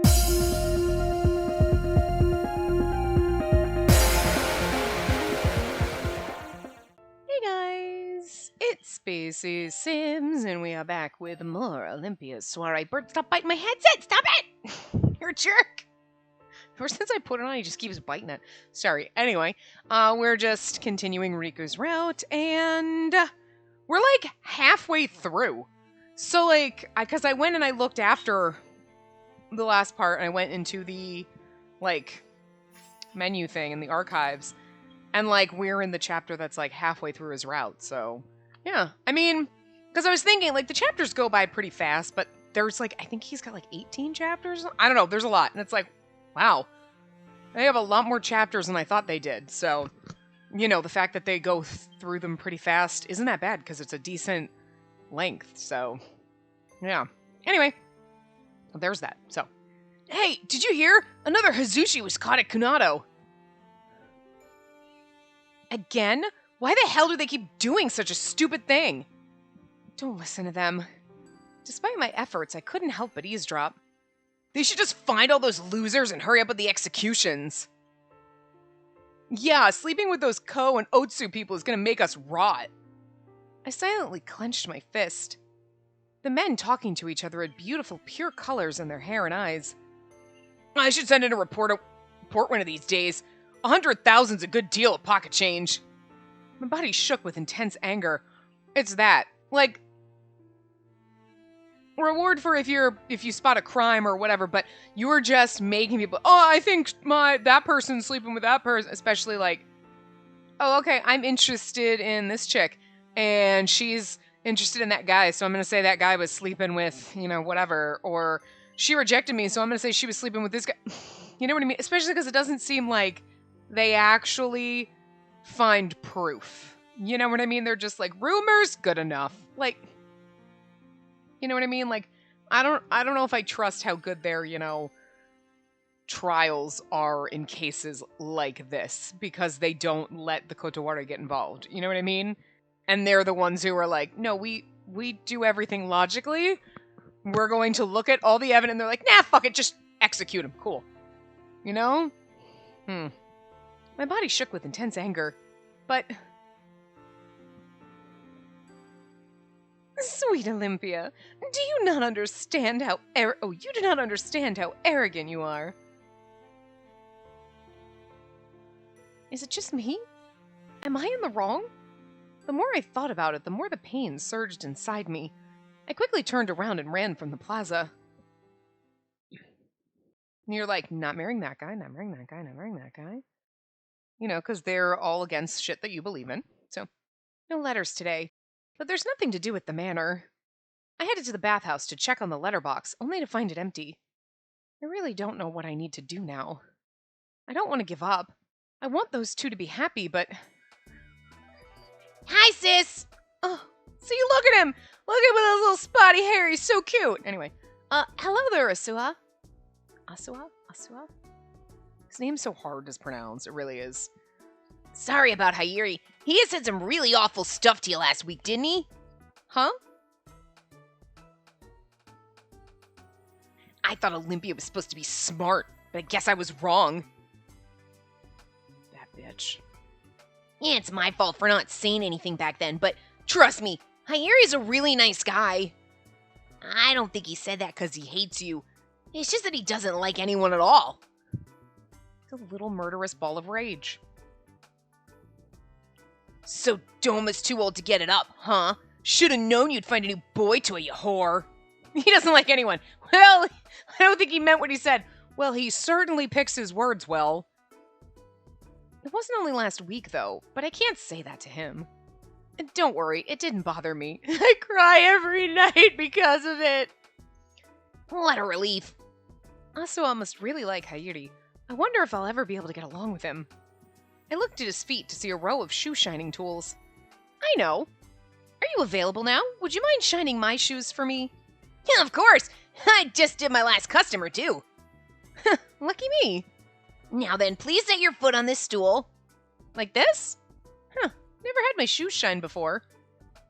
Hey guys, it's Spacey Sims, and we are back with more Olympia Soiree. Bird, stop biting my headset! Stop it! You're a jerk! Ever since I put it on, he just keeps biting it. Sorry. Anyway, we're just continuing Riku's route, and we're like halfway through. So like, because I went and I looked after the last part, and I went into the like menu thing in the archives. And, like, we're in the chapter that's, like, halfway through his route, so... Yeah, I mean, because I was thinking, like, the chapters go by pretty fast, but there's, like, I think he's got, like, 18 chapters? I don't know, there's a lot, and it's like, wow. They have a lot more chapters than I thought they did, so... You know, the fact that they go through them pretty fast isn't that bad, because it's a decent length, so... Yeah. Anyway, there's that, so... Hey, did you hear? Another Hazushi was caught at Kunado. Again? Why the hell do they keep doing such a stupid thing? Don't listen to them. Despite my efforts, I couldn't help but eavesdrop. They should just find all those losers and hurry up with the executions. Yeah, sleeping with those Ko and Otsu people is gonna make us rot. I silently clenched my fist. The men talking to each other had beautiful, pure colors in their hair and eyes. I should send in a report one of these days. 100,000's a good deal of pocket change. My body shook with intense anger. It's that. Like, reward for if you spot a crime or whatever, but you're just making people, oh, I think that person's sleeping with that person, especially like, oh, okay, I'm interested in this chick, and she's interested in that guy, so I'm gonna say that guy was sleeping with, you know, whatever, or she rejected me, so I'm gonna say she was sleeping with this guy. You know what I mean? Especially because it doesn't seem like they actually find proof. You know what I mean? They're just like, rumors, good enough. Like, you know what I mean? Like, I don't know if I trust how good their, you know, trials are in cases like this, because they don't let the Kotowari get involved. You know what I mean? And they're the ones who are like, no, we do everything logically. We're going to look at all the evidence, and they're like, nah, fuck it, just execute him. Cool. You know? My body shook with intense anger, but... Sweet Olympia, do you not understand how you do not understand how arrogant you are. Is it just me? Am I in the wrong? The more I thought about it, the more the pain surged inside me. I quickly turned around and ran from the plaza. And you're like, not marrying that guy, not marrying that guy, not marrying that guy. You know, because they're all against shit that you believe in. So, no letters today. But there's nothing to do with the manor. I headed to the bathhouse to check on the letterbox, only to find it empty. I really don't know what I need to do now. I don't want to give up. I want those two to be happy, but... Hi, sis! Oh, see, look at him! Look at him with his little spotty hair, he's so cute! Anyway, hello there, Asua. Asua? His name's so hard to pronounce, it really is. Sorry about Hayuri. He said some really awful stuff to you last week, didn't he? Huh? I thought Olympia was supposed to be smart, but I guess I was wrong. That bitch. Yeah, it's my fault for not saying anything back then, but trust me, Hayuri's a really nice guy. I don't think he said that because he hates you. It's just that he doesn't like anyone at all. The little murderous ball of rage. So Doma's too old to get it up, huh? Should've known you'd find a new boy toy, you whore. He doesn't like anyone. Well, I don't think he meant what he said. Well, he certainly picks his words well. It wasn't only last week, though, but I can't say that to him. And don't worry, it didn't bother me. I cry every night because of it. What a relief. Asua must really like Hayuri. I wonder if I'll ever be able to get along with him. I looked at his feet to see a row of shoe shining tools. I know. Are you available now? Would you mind shining my shoes for me? Yeah, of course. I just did my last customer, too. Lucky me. Now then, please set your foot on this stool. Like this? Huh, never had my shoes shine before.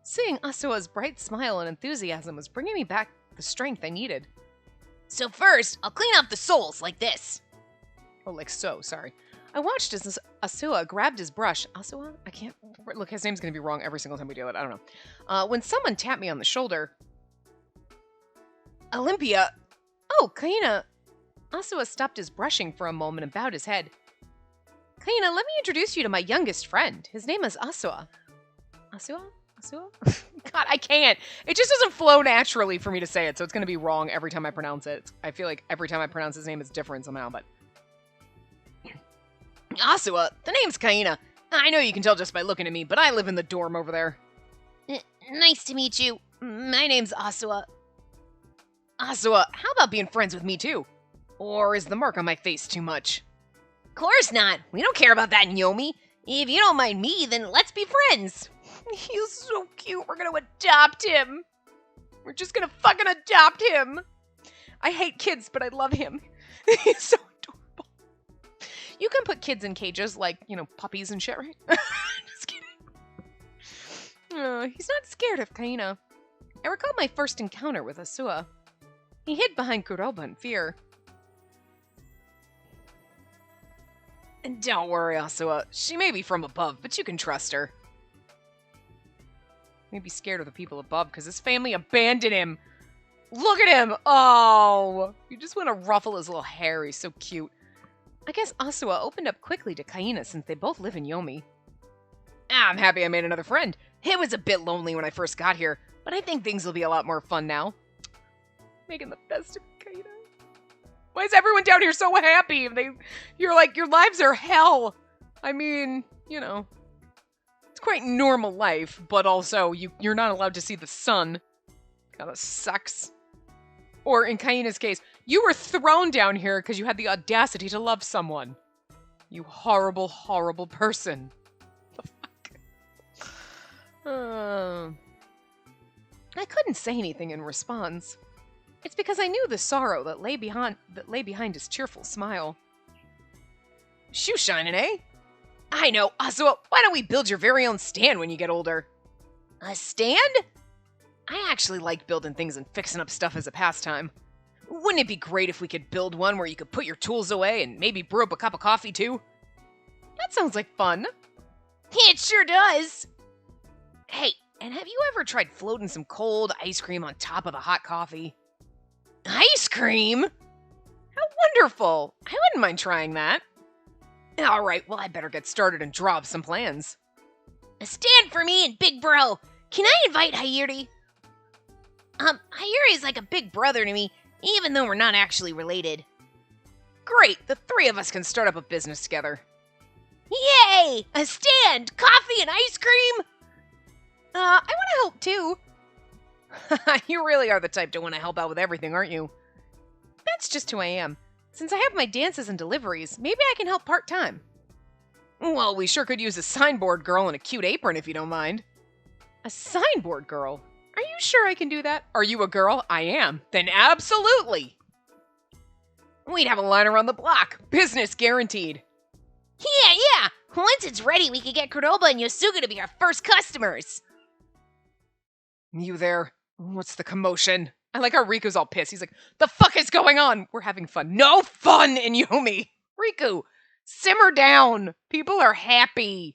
Seeing Asua's bright smile and enthusiasm was bringing me back the strength I needed. So first, I'll clean off the soles like this. Oh, like so, sorry. I watched as Asua grabbed his brush. Asua? I can't... Look, his name's going to be wrong every single time we do it. I don't know. When someone tapped me on the shoulder... Olympia! Oh, Kaina! Asua stopped his brushing for a moment and bowed his head. Kaina, let me introduce you to my youngest friend. His name is Asua. Asua? Asua? God, I can't. It just doesn't flow naturally for me to say it, so it's going to be wrong every time I pronounce it. I feel like every time I pronounce his name, it's different somehow, but... Asua, the name's Kaina. I know you can tell just by looking at me, but I live in the dorm over there. Nice to meet you. My name's Asua. Asua, how about being friends with me too? Or is the mark on my face too much? Course not. We don't care about that, Yomi. If you don't mind me, then let's be friends. He's so cute. We're gonna adopt him. We're just gonna fucking adopt him. I hate kids, but I love him. He's so adorable. You can put kids in cages like, you know, puppies and shit, right? Just kidding. He's not scared of Kaina. I recall my first encounter with Asua. He hid behind Kuroba in fear. And don't worry, Asua. She may be from above, but you can trust her. He may be scared of the people above because his family abandoned him. Look at him! Oh! You just want to ruffle his little hair. He's so cute. I guess Asua opened up quickly to Kaina since they both live in Yomi. I'm happy I made another friend. It was a bit lonely when I first got here, but I think things will be a lot more fun now. Making the best of Kaina. Why is everyone down here so happy? You're like, your lives are hell. I mean, you know, it's quite normal life, but also you're not allowed to see the sun. Kinda sucks. Or in Kaina's case, you were thrown down here because you had the audacity to love someone. You horrible, horrible person. The fuck? I couldn't say anything in response. It's because I knew the sorrow that lay behind his cheerful smile. Shoe shining, eh? I know, Asua, why don't we build your very own stand when you get older? A stand? I actually like building things and fixing up stuff as a pastime. Wouldn't it be great if we could build one where you could put your tools away and maybe brew up a cup of coffee too? That sounds like fun. It sure does. Hey, and have you ever tried floating some cold ice cream on top of the hot coffee? Ice cream? How wonderful! I wouldn't mind trying that. Alright, well I better get started and draw up some plans. A stand for me and Big Bro! Can I invite Hayuri? Hayuri's like a big brother to me, even though we're not actually related. Great, the three of us can start up a business together. Yay! A stand, coffee, and ice cream? I want to help too. You really are the type to want to help out with everything, aren't you? That's just who I am. Since I have my dances and deliveries, maybe I can help part-time. Well, we sure could use a signboard girl in a cute apron if you don't mind. A signboard girl? Are you sure I can do that? Are you a girl? I am. Then absolutely! We'd have a line around the block. Business guaranteed. Yeah! Once it's ready, we could get Kuroba and Yosuga to be our first customers. You there? What's the commotion? I like how Riku's all pissed. He's like, the fuck is going on? We're having fun. No fun in Yomi! Riku, simmer down. People are happy.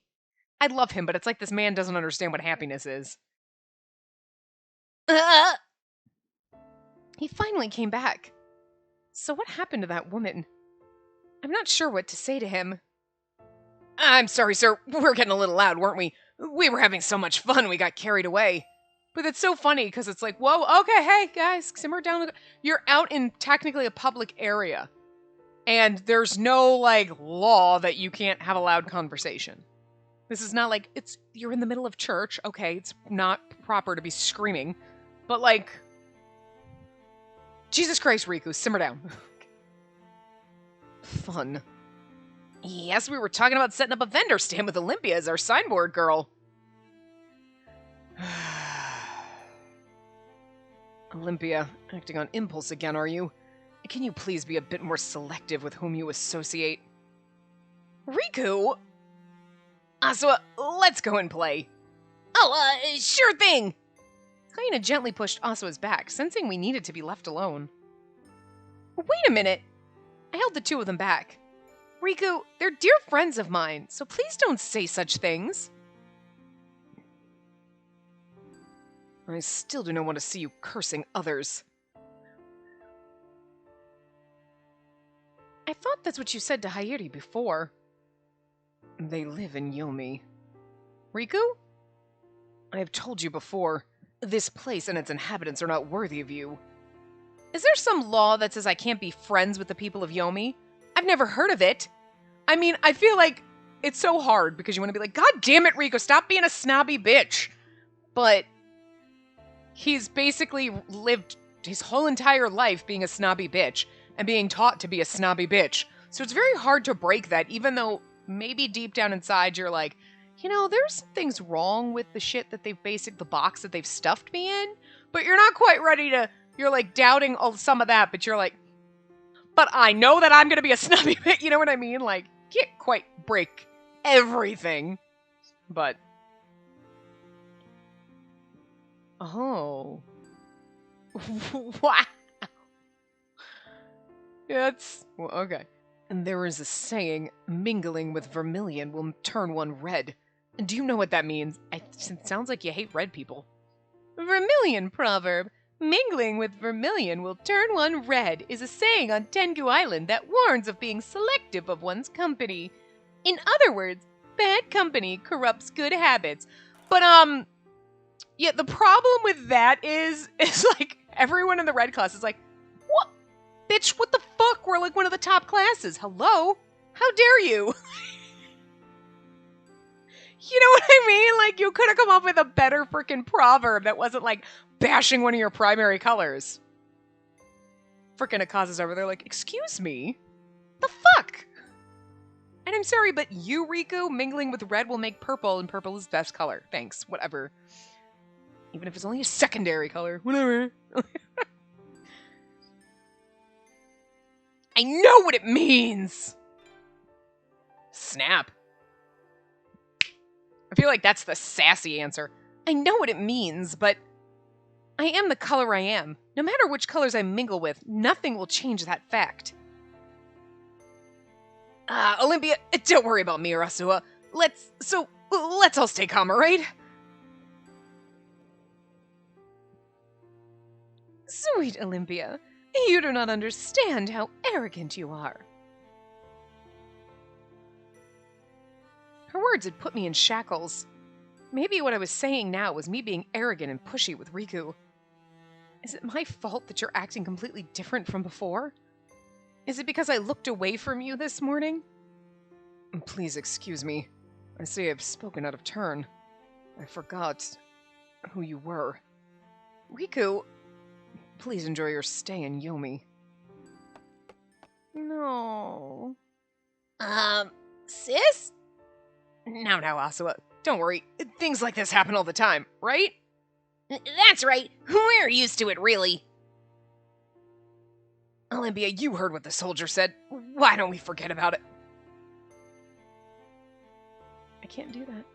I love him, but it's like this man doesn't understand what happiness is. He finally came back. So what happened to that woman? I'm not sure what to say to him. I'm sorry, sir. We're getting a little loud, weren't we? We were having so much fun, we got carried away. But it's so funny, because it's like, whoa, okay, hey, guys, simmer down. You're out in technically a public area. And there's no, like, law that you can't have a loud conversation. This is not like, you're in the middle of church. Okay, it's not proper to be screaming. But, like, Jesus Christ, Riku, simmer down. Fun. Yes, we were talking about setting up a vendor stand with Olympia as our signboard girl. Olympia, acting on impulse again, are you? Can you please be a bit more selective with whom you associate? Riku? Asua, let's go and play. Oh, sure thing! Kaina gently pushed Asua's back, sensing we needed to be left alone. Wait a minute. I held the two of them back. Riku, they're dear friends of mine, so please don't say such things. I still do not want to see you cursing others. I thought that's what you said to Hayuri before. They live in Yomi. Riku? I have told you before, this place and its inhabitants are not worthy of you. Is there some law that says I can't be friends with the people of Yomi? I've never heard of it. I mean, I feel like it's so hard because you want to be like, God damn it, Riku, stop being a snobby bitch. But he's basically lived his whole entire life being a snobby bitch and being taught to be a snobby bitch. So it's very hard to break that, even though maybe deep down inside you're like, you know, there's some things wrong with the shit that the box that they've stuffed me in, but you're not quite ready to, you're like doubting some of that, but you're like, but I know that I'm going to be a snobby bitch, you know what I mean? Like, can't quite break everything, but... Oh. Wow. Yeah, that's... Well, okay. And there is a saying, mingling with vermilion will turn one red. Do you know what that means? It sounds like you hate red people. Vermilion proverb. Mingling with vermilion will turn one red is a saying on Tengu Island that warns of being selective of one's company. In other words, bad company corrupts good habits. But, yeah, the problem with that is like, everyone in the red class is like, what? Bitch, what the fuck? We're like one of the top classes. Hello? How dare you? You know what I mean? Like, you could have come up with a better freaking proverb that wasn't, like, bashing one of your primary colors. Freaking Akaza's over there like, excuse me? The fuck? And I'm sorry, but you, Riku, mingling with red will make purple, and purple is best color. Thanks, whatever. Even if it's only a secondary color. Whatever. I know what it means! Snap. I feel like that's the sassy answer. I know what it means, but I am the color I am. No matter which colors I mingle with, nothing will change that fact. Olympia, don't worry about me or Asua. Let's all stay calm, alright? Sweet Olympia, you do not understand how arrogant you are. Her words had put me in shackles. Maybe what I was saying now was me being arrogant and pushy with Riku. Is it my fault that you're acting completely different from before? Is it because I looked away from you this morning? Please excuse me. I see I've spoken out of turn. I forgot who you were. Riku, please enjoy your stay in Yomi. No. Sis? Now, Asua. Don't worry. Things like this happen all the time, right? That's right. We're used to it, really. Olympia, you heard what the soldier said. Why don't we forget about it? I can't do that.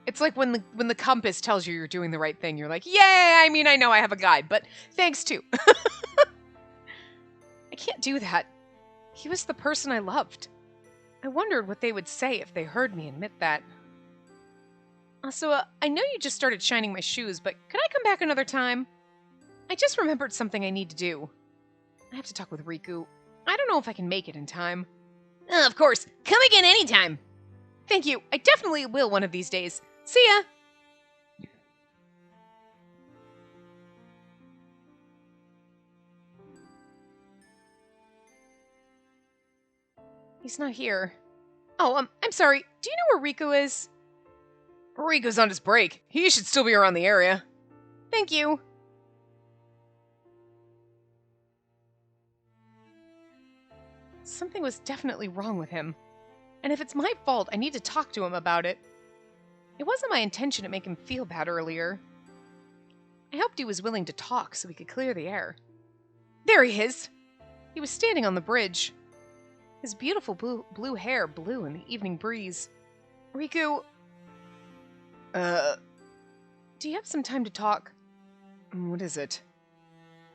It's like when the compass tells you you're doing the right thing. You're like, yay! I mean, I know I have a guide, but thanks too. I can't do that. He was the person I loved. I wondered what they would say if they heard me admit that. Also, I know you just started shining my shoes, but could I come back another time? I just remembered something I need to do. I have to talk with Riku. I don't know if I can make it in time. Of course. Come again anytime. Thank you. I definitely will one of these days. See ya! He's not here. Oh, I'm sorry. Do you know where Riku is? Riku's on his break. He should still be around the area. Thank you. Something was definitely wrong with him. And if it's my fault, I need to talk to him about it. It wasn't my intention to make him feel bad earlier. I hoped he was willing to talk so we could clear the air. There he is! He was standing on the bridge. His beautiful blue hair blew in the evening breeze. Riku... Do you have some time to talk? What is it?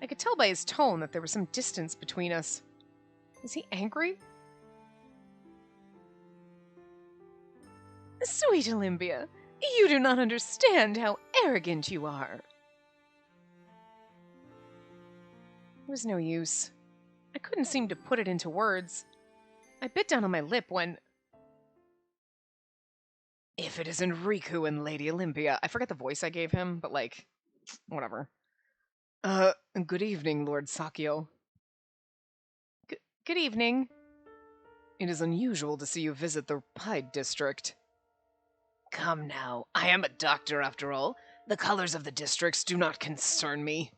I could tell by his tone that there was some distance between us. Was he angry? Sweet Olympia, you do not understand how arrogant you are. It was no use. I couldn't seem to put it into words. I bit down on my lip when... If it isn't Riku and Lady Olympia. I forget the voice I gave him, but like, whatever. Good evening, Lord Sakio. Good evening. It is unusual to see you visit the Pied District. Come now, I am a doctor after all. The colors of the districts do not concern me.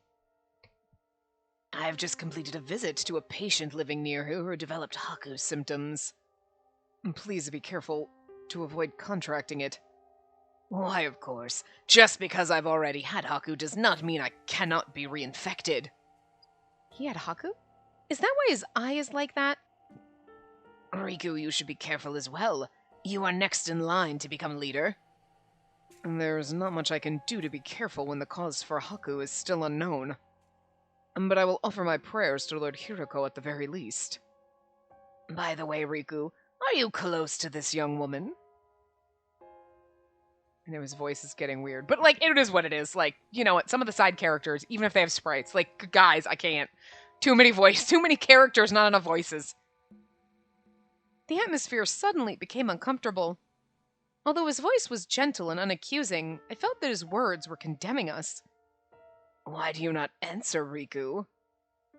I have just completed a visit to a patient living near here who developed Haku symptoms. Please be careful to avoid contracting it. Why, of course. Just because I've already had Haku does not mean I cannot be reinfected. He had Haku? Is that why his eye is like that? Riku, you should be careful as well. You are next in line to become leader. There's not much I can do to be careful when the cause for Haku is still unknown. But I will offer my prayers to Lord Hiroko at the very least. By the way, Riku, are you close to this young woman? I know his voice is getting weird, but like, it is what it is. Like, you know what? Some of the side characters, even if they have sprites, like, guys, I can't. Too many characters, not enough voices. The atmosphere suddenly became uncomfortable. Although his voice was gentle and unaccusing, I felt that his words were condemning us. Why do you not answer, Riku?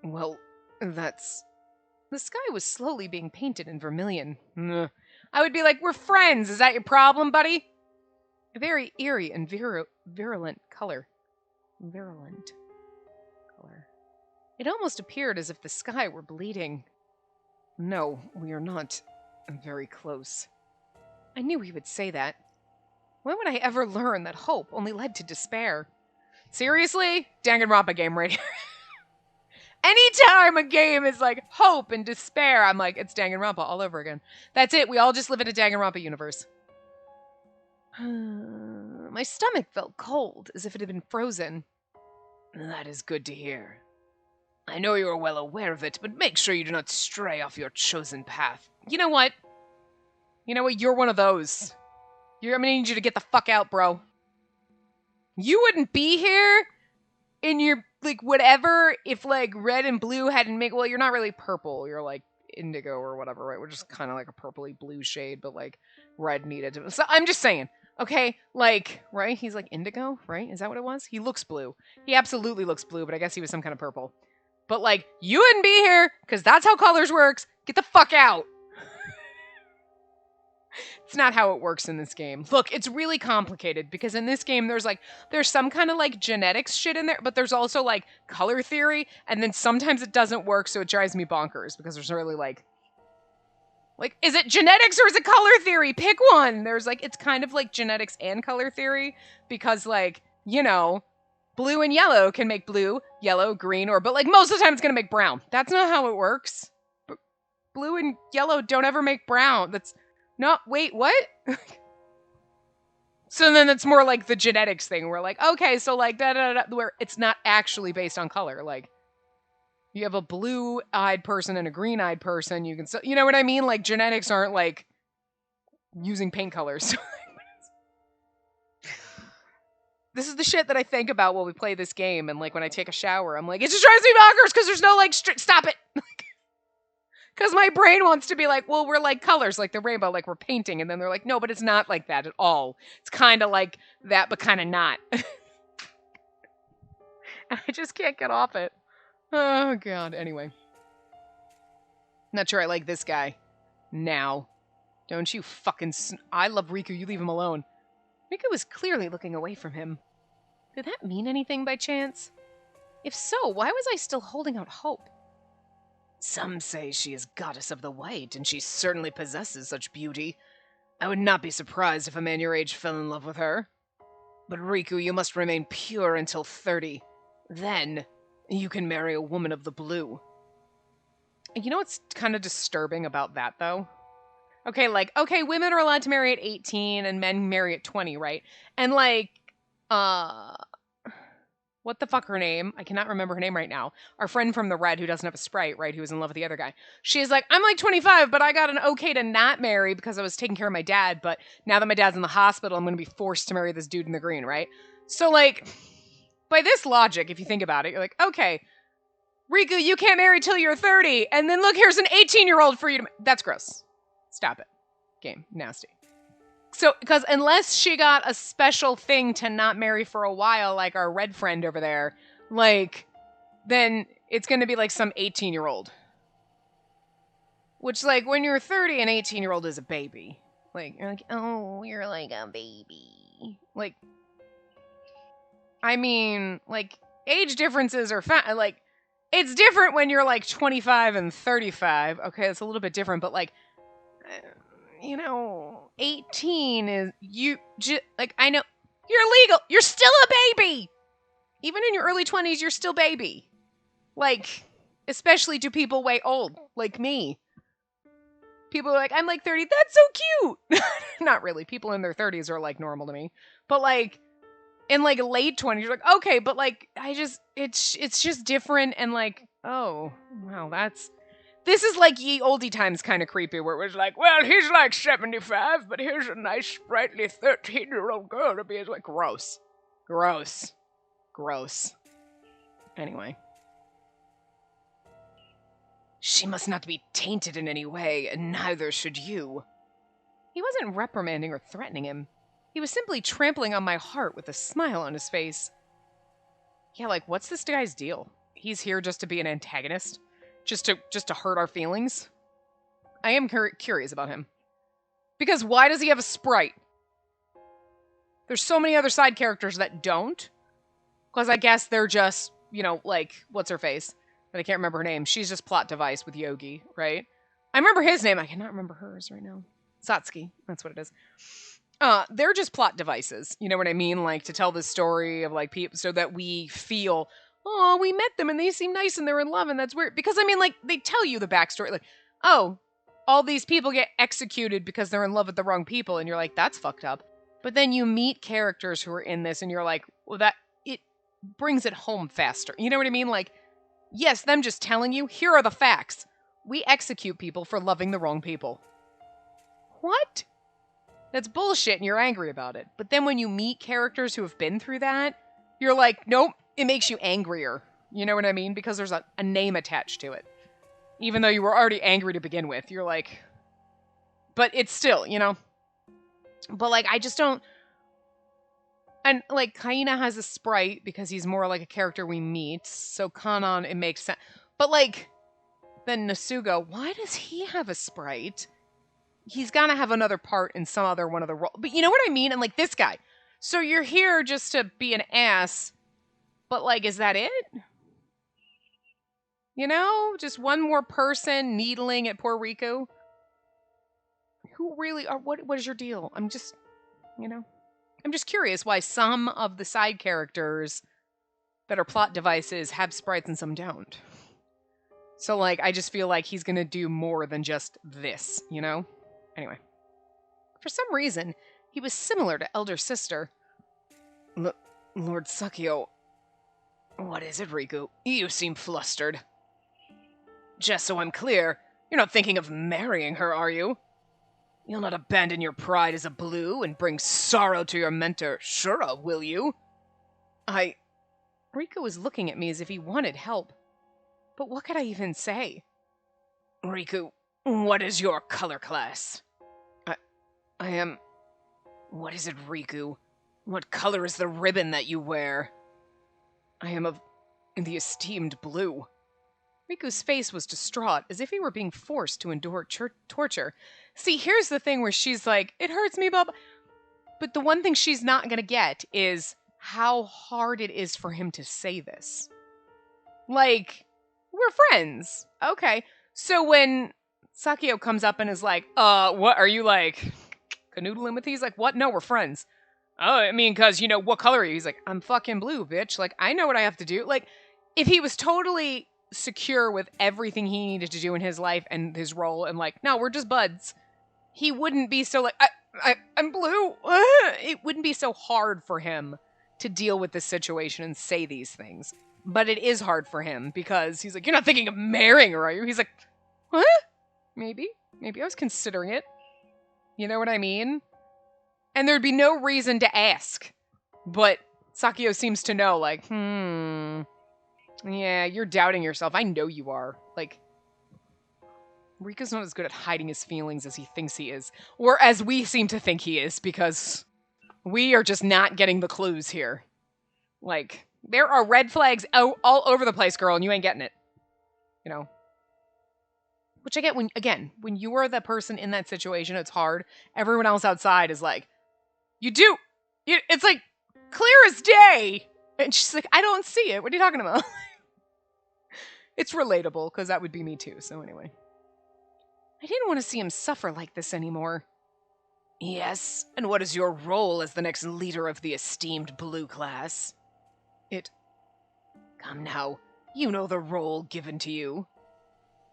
Well, that's... The sky was slowly being painted in vermilion. I would be like, we're friends! Is that your problem, buddy? A very eerie and virulent color. Virulent color. It almost appeared as if the sky were bleeding. No, we are not very close. I knew he would say that. When would I ever learn that hope only led to despair? Seriously? Danganronpa game right here. Anytime a game is like hope and despair, I'm like, it's Danganronpa all over again. That's it. We all just live in a Danganronpa universe. My stomach felt cold, as if it had been frozen. That is good to hear. I know you are well aware of it, but make sure you do not stray off your chosen path. You know what? You're one of those. I'm gonna need you to get the fuck out, bro. You wouldn't be here in your, like, whatever if, like, red and blue hadn't made... Well, you're not really purple. You're, like, indigo or whatever, right? We're just kind of like a purpley blue shade, but, like, red needed to... So I'm just saying. Okay, like, right? He's like indigo, right? Is that what it was? He looks blue. He absolutely looks blue, but I guess he was some kind of purple. But, like, you wouldn't be here, because that's how colors works. Get the fuck out. It's not how it works in this game. Look, it's really complicated, because in this game, there's some kind of, like, genetics shit in there, but there's also, like, color theory, and then sometimes it doesn't work, so it drives me bonkers, because there's really, like, is it genetics or is it color theory? Pick one. There's, like, it's kind of like genetics and color theory because, like, you know, blue and yellow can make blue, yellow, green, but, like, most of the time it's going to make brown. That's not how it works. Blue and yellow don't ever make brown. That's not, wait, what? So then it's more like the genetics thing where, like, okay, so, like, where it's not actually based on color. Like, you have a blue-eyed person and a green-eyed person. You can, you know what I mean? Like, genetics aren't, like, using paint colors. This is the shit that I think about while we play this game. And, like, when I take a shower, I'm like, it just drives me bonkers because there's no, like, stop it. Because my brain wants to be like, well, we're like colors, like the rainbow, like we're painting. And then they're like, no, but it's not like that at all. It's kind of like that, but kind of not. I just can't get off it. Oh, God. Anyway. Not sure I like this guy. Now. Don't you fucking... I love Riku. You leave him alone. Riku was clearly looking away from him. Did that mean anything by chance? If so, why was I still holding out hope? Some say she is goddess of the white, and she certainly possesses such beauty. I would not be surprised if a man your age fell in love with her. But Riku, you must remain pure until 30. Then... you can marry a woman of the blue. You know what's kind of disturbing about that, though? Okay, like, okay, women are allowed to marry at 18 and men marry at 20, right? And, like, what what the fuck her name? I cannot remember her name right now. Our friend from the Red who doesn't have a Sprite, right? Who was in love with the other guy. She's like, I'm like 25, but I got an okay to not marry because I was taking care of my dad. But now that my dad's in the hospital, I'm going to be forced to marry this dude in the green, right? So like, by this logic, if you think about it, you're like, okay, Riku, you can't marry till you're 30. And then look, here's an 18-year-old for you to that's gross. Stop it. Game. Nasty. So, because unless she got a special thing to not marry for a while, like our red friend over there, like, then it's going to be like some 18-year-old. Which, like, when you're 30, an 18-year-old is a baby. Like, you're like, oh, you're like a baby. Like, I mean, like, age differences are like, it's different when you're like 25 and 35. Okay, it's a little bit different, but like, you know, 18 is like, I know you're legal. You're still a baby. Even in your early 20s, you're still baby. Like, especially to people way old, like me. People are like, I'm like 30. That's so cute. Not really. People in their 30s are like normal to me. But like, in like late 20s, you're like, okay, but like, it's just different. And like, oh, wow, this is like ye oldie times kind of creepy, where it was like, well, he's like 75, but here's a nice, sprightly 13-year-old girl to be. It's like, gross. Gross. Gross. Anyway. She must not be tainted in any way, and neither should you. He wasn't reprimanding or threatening him. He was simply trampling on my heart with a smile on his face. Yeah, like, what's this guy's deal? He's here just to be an antagonist? Just to hurt our feelings? I am curious about him. Because why does he have a Sprite? There's so many other side characters that don't. Because I guess they're just, you know, like, what's her face? But I can't remember her name. She's just plot device with Yogi, right? I remember his name. I cannot remember hers right now. Satsuki. That's what it is. They're just plot devices. You know what I mean? Like, to tell this story of, like, people so that we feel, oh, we met them and they seem nice and they're in love and that's weird. Because, I mean, like, they tell you the backstory. Like, oh, all these people get executed because they're in love with the wrong people. And you're like, that's fucked up. But then you meet characters who are in this and you're like, well, it brings it home faster. You know what I mean? Like, yes, them just telling you, here are the facts. We execute people for loving the wrong people. What? That's bullshit and you're angry about it. But then when you meet characters who have been through that, you're like, nope, it makes you angrier. You know what I mean? Because there's a name attached to it. Even though you were already angry to begin with, you're like, but it's still, you know? But like, I just don't, and like, Kaina has a Sprite because he's more like a character we meet. So Kanon, it makes sense. But like, then Nasugo, why does he have a Sprite? He's gonna have another part in some other one of the roles. But you know what I mean? And like this guy. So you're here just to be an ass. But like, is that it? You know? Just one more person needling at poor Riku? Who really are, what is your deal? I'm just, you know? I'm just curious why some of the side characters that are plot devices have sprites and some don't. So like, I just feel like he's gonna do more than just this, you know? Anyway, for some reason, he was similar to elder sister. Lord Sakio. What is it, Riku? You seem flustered. Just so I'm clear, you're not thinking of marrying her, are you? You'll not abandon your pride as a blue and bring sorrow to your mentor, Shura, will you? Riku was looking at me as if he wanted help. But what could I even say? Riku, what is your color class? I am... What is it, Riku? What color is the ribbon that you wear? I am of the esteemed blue. Riku's face was distraught, as if he were being forced to endure torture. See, here's the thing where she's like, it hurts me, Bob. But the one thing she's not gonna get is how hard it is for him to say this. Like, we're friends. Okay. So when Sakio comes up and is like, what are you like... canoodling with? He's like, what? No, we're friends. Oh, I mean, because, you know, what color are you? He's like, I'm fucking blue, bitch. Like, I know what I have to do. Like, if he was totally secure with everything he needed to do in his life and his role and like, no, we're just buds, he wouldn't be so like, I'm blue. It wouldn't be so hard for him to deal with this situation and say these things. But it is hard for him because he's like, you're not thinking of marrying her, are you? He's like, what? Maybe. Maybe I was considering it. You know what I mean? And there'd be no reason to ask. But Sakio seems to know, like, yeah, you're doubting yourself. I know you are. Like, Riku's not as good at hiding his feelings as he thinks he is. Or as we seem to think he is, because we are just not getting the clues here. Like, there are red flags all over the place, girl, and you ain't getting it. You know? Which I get when you are the person in that situation, it's hard. Everyone else outside is like, you do. It's like, clear as day. And she's like, I don't see it. What are you talking about? It's relatable, because that would be me too. So anyway. I didn't want to see him suffer like this anymore. Yes, and what is your role as the next leader of the esteemed blue class? Come now, you know the role given to you.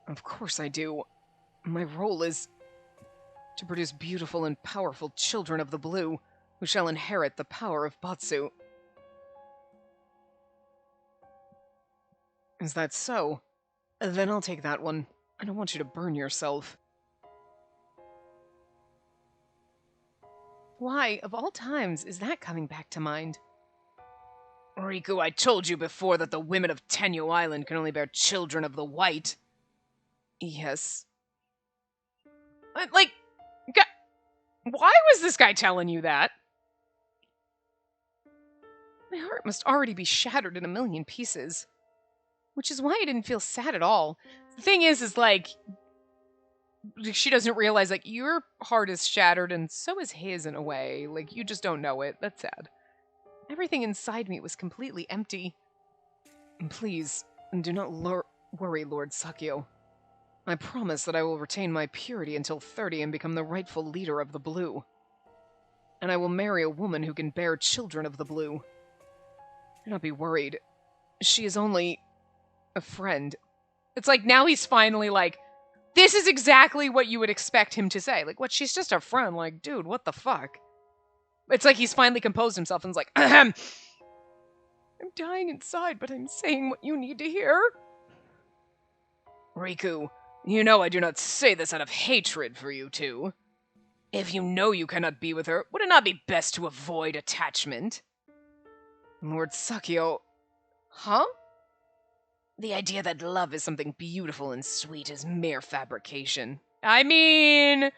Of course I do. My role is to produce beautiful and powerful children of the blue, who shall inherit the power of Batsu. Is that so? Then I'll take that one. I don't want you to burn yourself. Why, of all times, is that coming back to mind? Riku, I told you before that the women of Tenyo Island can only bear children of the white. Yes. Like, why was this guy telling you that? My heart must already be shattered in a million pieces. Which is why I didn't feel sad at all. The thing is like, she doesn't realize, like, your heart is shattered and so is his in a way. Like, you just don't know it. That's sad. Everything inside me was completely empty. And please, do not worry, Lord Sakio. I promise that I will retain my purity until 30 and become the rightful leader of the blue. And I will marry a woman who can bear children of the blue. Do not be worried. She is only a friend. It's like, now he's finally like, this is exactly what you would expect him to say. Like, what, she's just a friend. Like, dude, what the fuck? It's like he's finally composed himself and is like, ahem. I'm dying inside, but I'm saying what you need to hear. Riku, you know I do not say this out of hatred for you two. If you know you cannot be with her, would it not be best to avoid attachment? Lord Sakio... Huh? The idea that love is something beautiful and sweet is mere fabrication. I mean,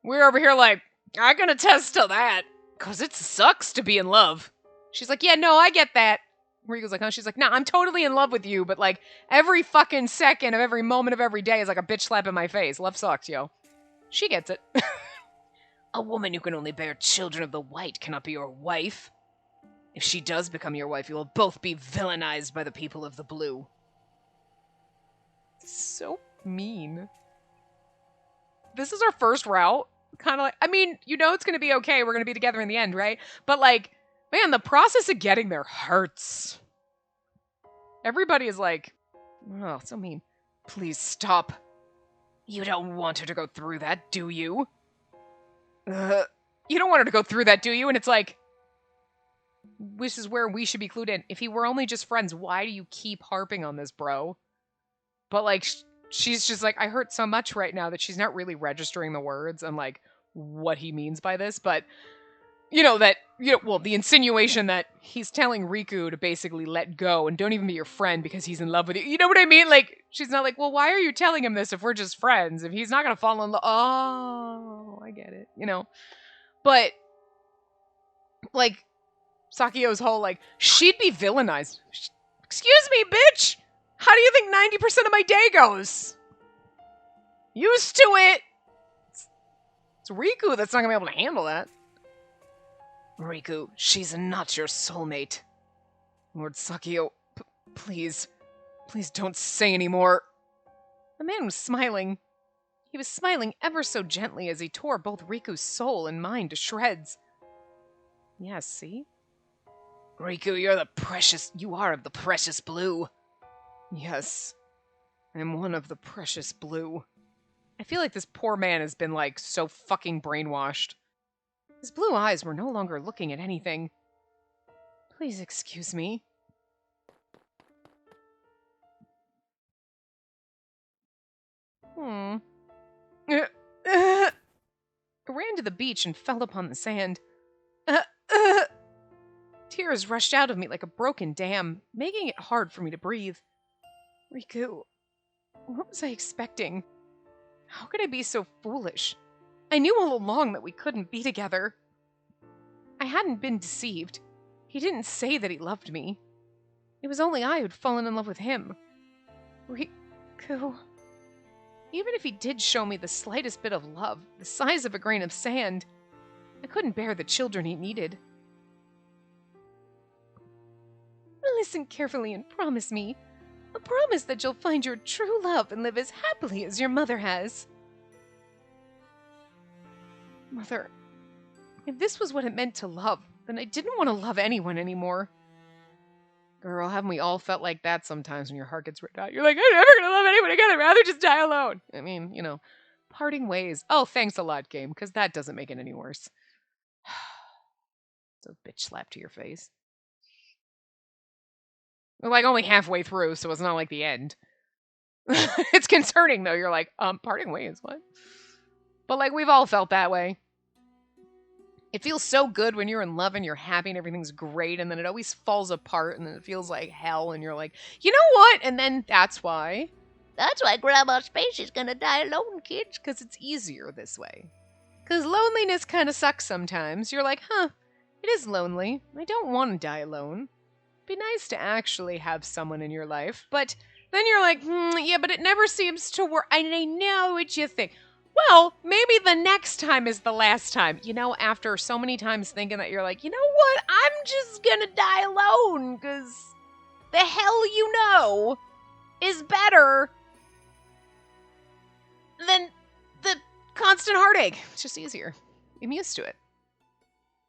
we're over here like, I can attest to that. Because it sucks to be in love. She's like, yeah, no, I get that. Riku's like, huh? She's like, nah, I'm totally in love with you, but like, every fucking second of every moment of every day is like a bitch slap in my face. Love sucks, yo. She gets it. A woman who can only bear children of the white cannot be your wife. If she does become your wife, you will both be villainized by the people of the blue. So mean. This is our first route. Kind of like, I mean, you know it's going to be okay. We're going to be together in the end, right? But like, man, the process of getting there hurts. Everybody is like, oh, so mean. Please stop. You don't want her to go through that, do you? You don't want her to go through that, do you? And it's like, this is where we should be clued in. If he were only just friends, why do you keep harping on this, bro? But like, she's just like, I hurt so much right now that she's not really registering the words and like what he means by this. But, you know, that, you know, well, the insinuation that he's telling Riku to basically let go and don't even be your friend because he's in love with you. You know what I mean? Like, she's not like, well, why are you telling him this if we're just friends? If he's not going to fall in love. Oh, I get it. You know, but like Sakio's whole, like, she'd be villainized. Excuse me, bitch. How do you think 90% of my day goes? Used to it. It's Riku that's not going to be able to handle that. Riku, she's not your soulmate. Lord Sakio, please don't say any more. The man was smiling. He was smiling ever so gently as he tore both Riku's soul and mind to shreds. Yes, see? Riku, you are of the precious blue. Yes, I'm one of the precious blue. I feel like this poor man has been, like, so fucking brainwashed. His blue eyes were no longer looking at anything. Please excuse me. I ran to the beach and fell upon the sand. Tears rushed out of me like a broken dam, making it hard for me to breathe. Riku, what was I expecting? How could I be so foolish? I knew all along that we couldn't be together. I hadn't been deceived. He didn't say that he loved me. It was only I who'd fallen in love with him. Riku... Even if he did show me the slightest bit of love, the size of a grain of sand, I couldn't bear the children he needed. Listen carefully and promise me. A promise that you'll find your true love and live as happily as your mother has. Mother, if this was what it meant to love, then I didn't want to love anyone anymore. Girl, haven't we all felt like that sometimes when your heart gets ripped out? You're like, I'm never going to love anyone again. I'd rather just die alone. I mean, you know, parting ways. Oh, thanks a lot, game, because that doesn't make it any worse. So bitch slap to your face. We're like only halfway through, so it's not like the end. It's concerning, though. You're like, parting ways, what? But like, we've all felt that way. It feels so good when you're in love and you're happy and everything's great, and then it always falls apart, and then it feels like hell, and you're like, you know what? And then that's why Grandma Spacey's gonna die alone, kids, because it's easier this way. Because loneliness kind of sucks sometimes. You're like, it is lonely. I don't want to die alone. It'd be nice to actually have someone in your life, but then you're like, yeah, but it never seems to work, and I know what you think. Well, maybe the next time is the last time. You know, after so many times thinking that, you're like, you know what? I'm just gonna die alone, because the hell you know is better than the constant heartache. It's just easier. I'm used to it.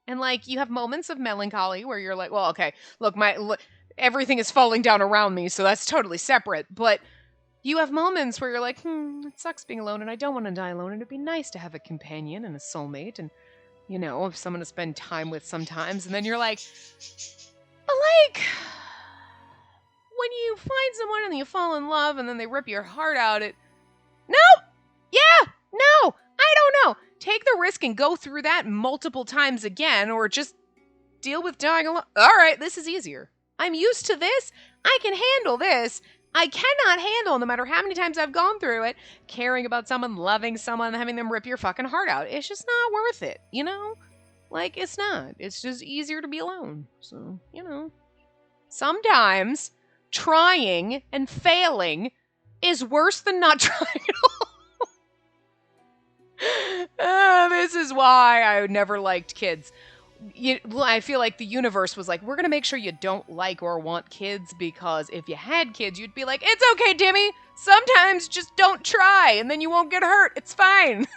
And, like, you have moments of melancholy where you're like, well, okay, look, everything is falling down around me, so that's totally separate, but... You have moments where you're like, it sucks being alone, and I don't want to die alone, and it'd be nice to have a companion and a soulmate, and, you know, someone to spend time with sometimes, and then you're like, but like, when you find someone and you fall in love, and then they rip your heart out, no, I don't know, take the risk and go through that multiple times again, or just deal with dying alone. Alright, this is easier. I'm used to this, I can handle this. I cannot handle, no matter how many times I've gone through it, caring about someone, loving someone, having them rip your fucking heart out. It's just not worth it, you know? Like, it's not. It's just easier to be alone. So, you know. Sometimes trying and failing is worse than not trying at all. This is why I never liked kids. I feel like the universe was like, we're going to make sure you don't like or want kids, because if you had kids, you'd be like, it's okay, Dimmy. Sometimes just don't try, and then you won't get hurt. It's fine.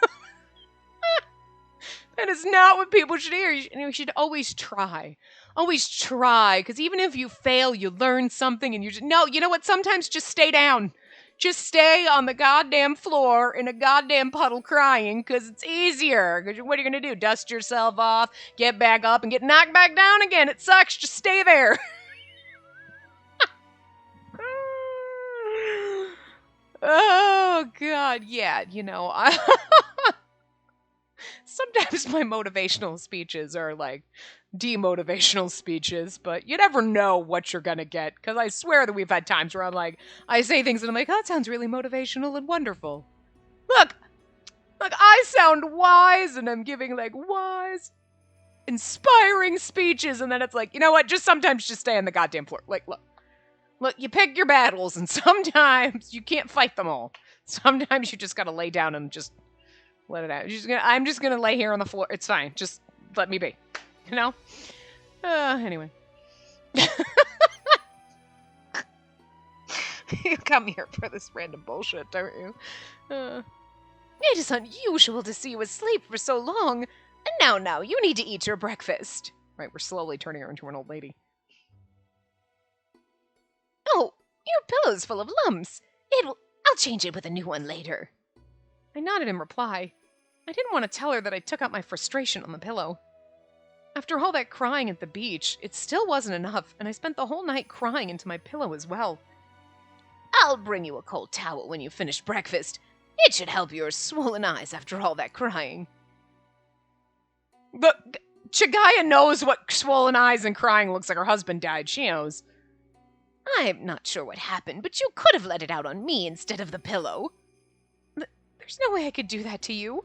That is not what people should hear. You should always try. Always try, because even if you fail, you learn something, and no, you know what? Sometimes just stay down. Just stay on the goddamn floor in a goddamn puddle crying, because it's easier. Because what are you going to do? Dust yourself off, get back up, and get knocked back down again. It sucks. Just stay there. Oh, God. Yeah, you know, sometimes my motivational speeches are like demotivational speeches, but you never know what you're gonna get, because I swear that we've had times where I'm like, I say things and I'm like, oh, that sounds really motivational and wonderful. Look, I sound wise, and I'm giving like wise, inspiring speeches, and then it's like, you know what, just sometimes just stay on the goddamn floor. Like, look, you pick your battles, and sometimes you can't fight them all. Sometimes you just gotta lay down and just let it out. I'm just gonna lay here on the floor. It's fine. Just let me be. You know? Anyway. You come here for this random bullshit, don't you? It is unusual to see you asleep for so long. Now, you need to eat your breakfast. Right, we're slowly turning her into an old lady. Oh, your pillow's full of lumps. I'll change it with a new one later. I nodded in reply. I didn't want to tell her that I took out my frustration on the pillow. After all that crying at the beach, it still wasn't enough, and I spent the whole night crying into my pillow as well. I'll bring you a cold towel when you finish breakfast. It should help your swollen eyes after all that crying. But Chagaya knows what swollen eyes and crying looks like. Her husband died. She knows. I'm not sure what happened, but you could have let it out on me instead of the pillow. There's no way I could do that to you.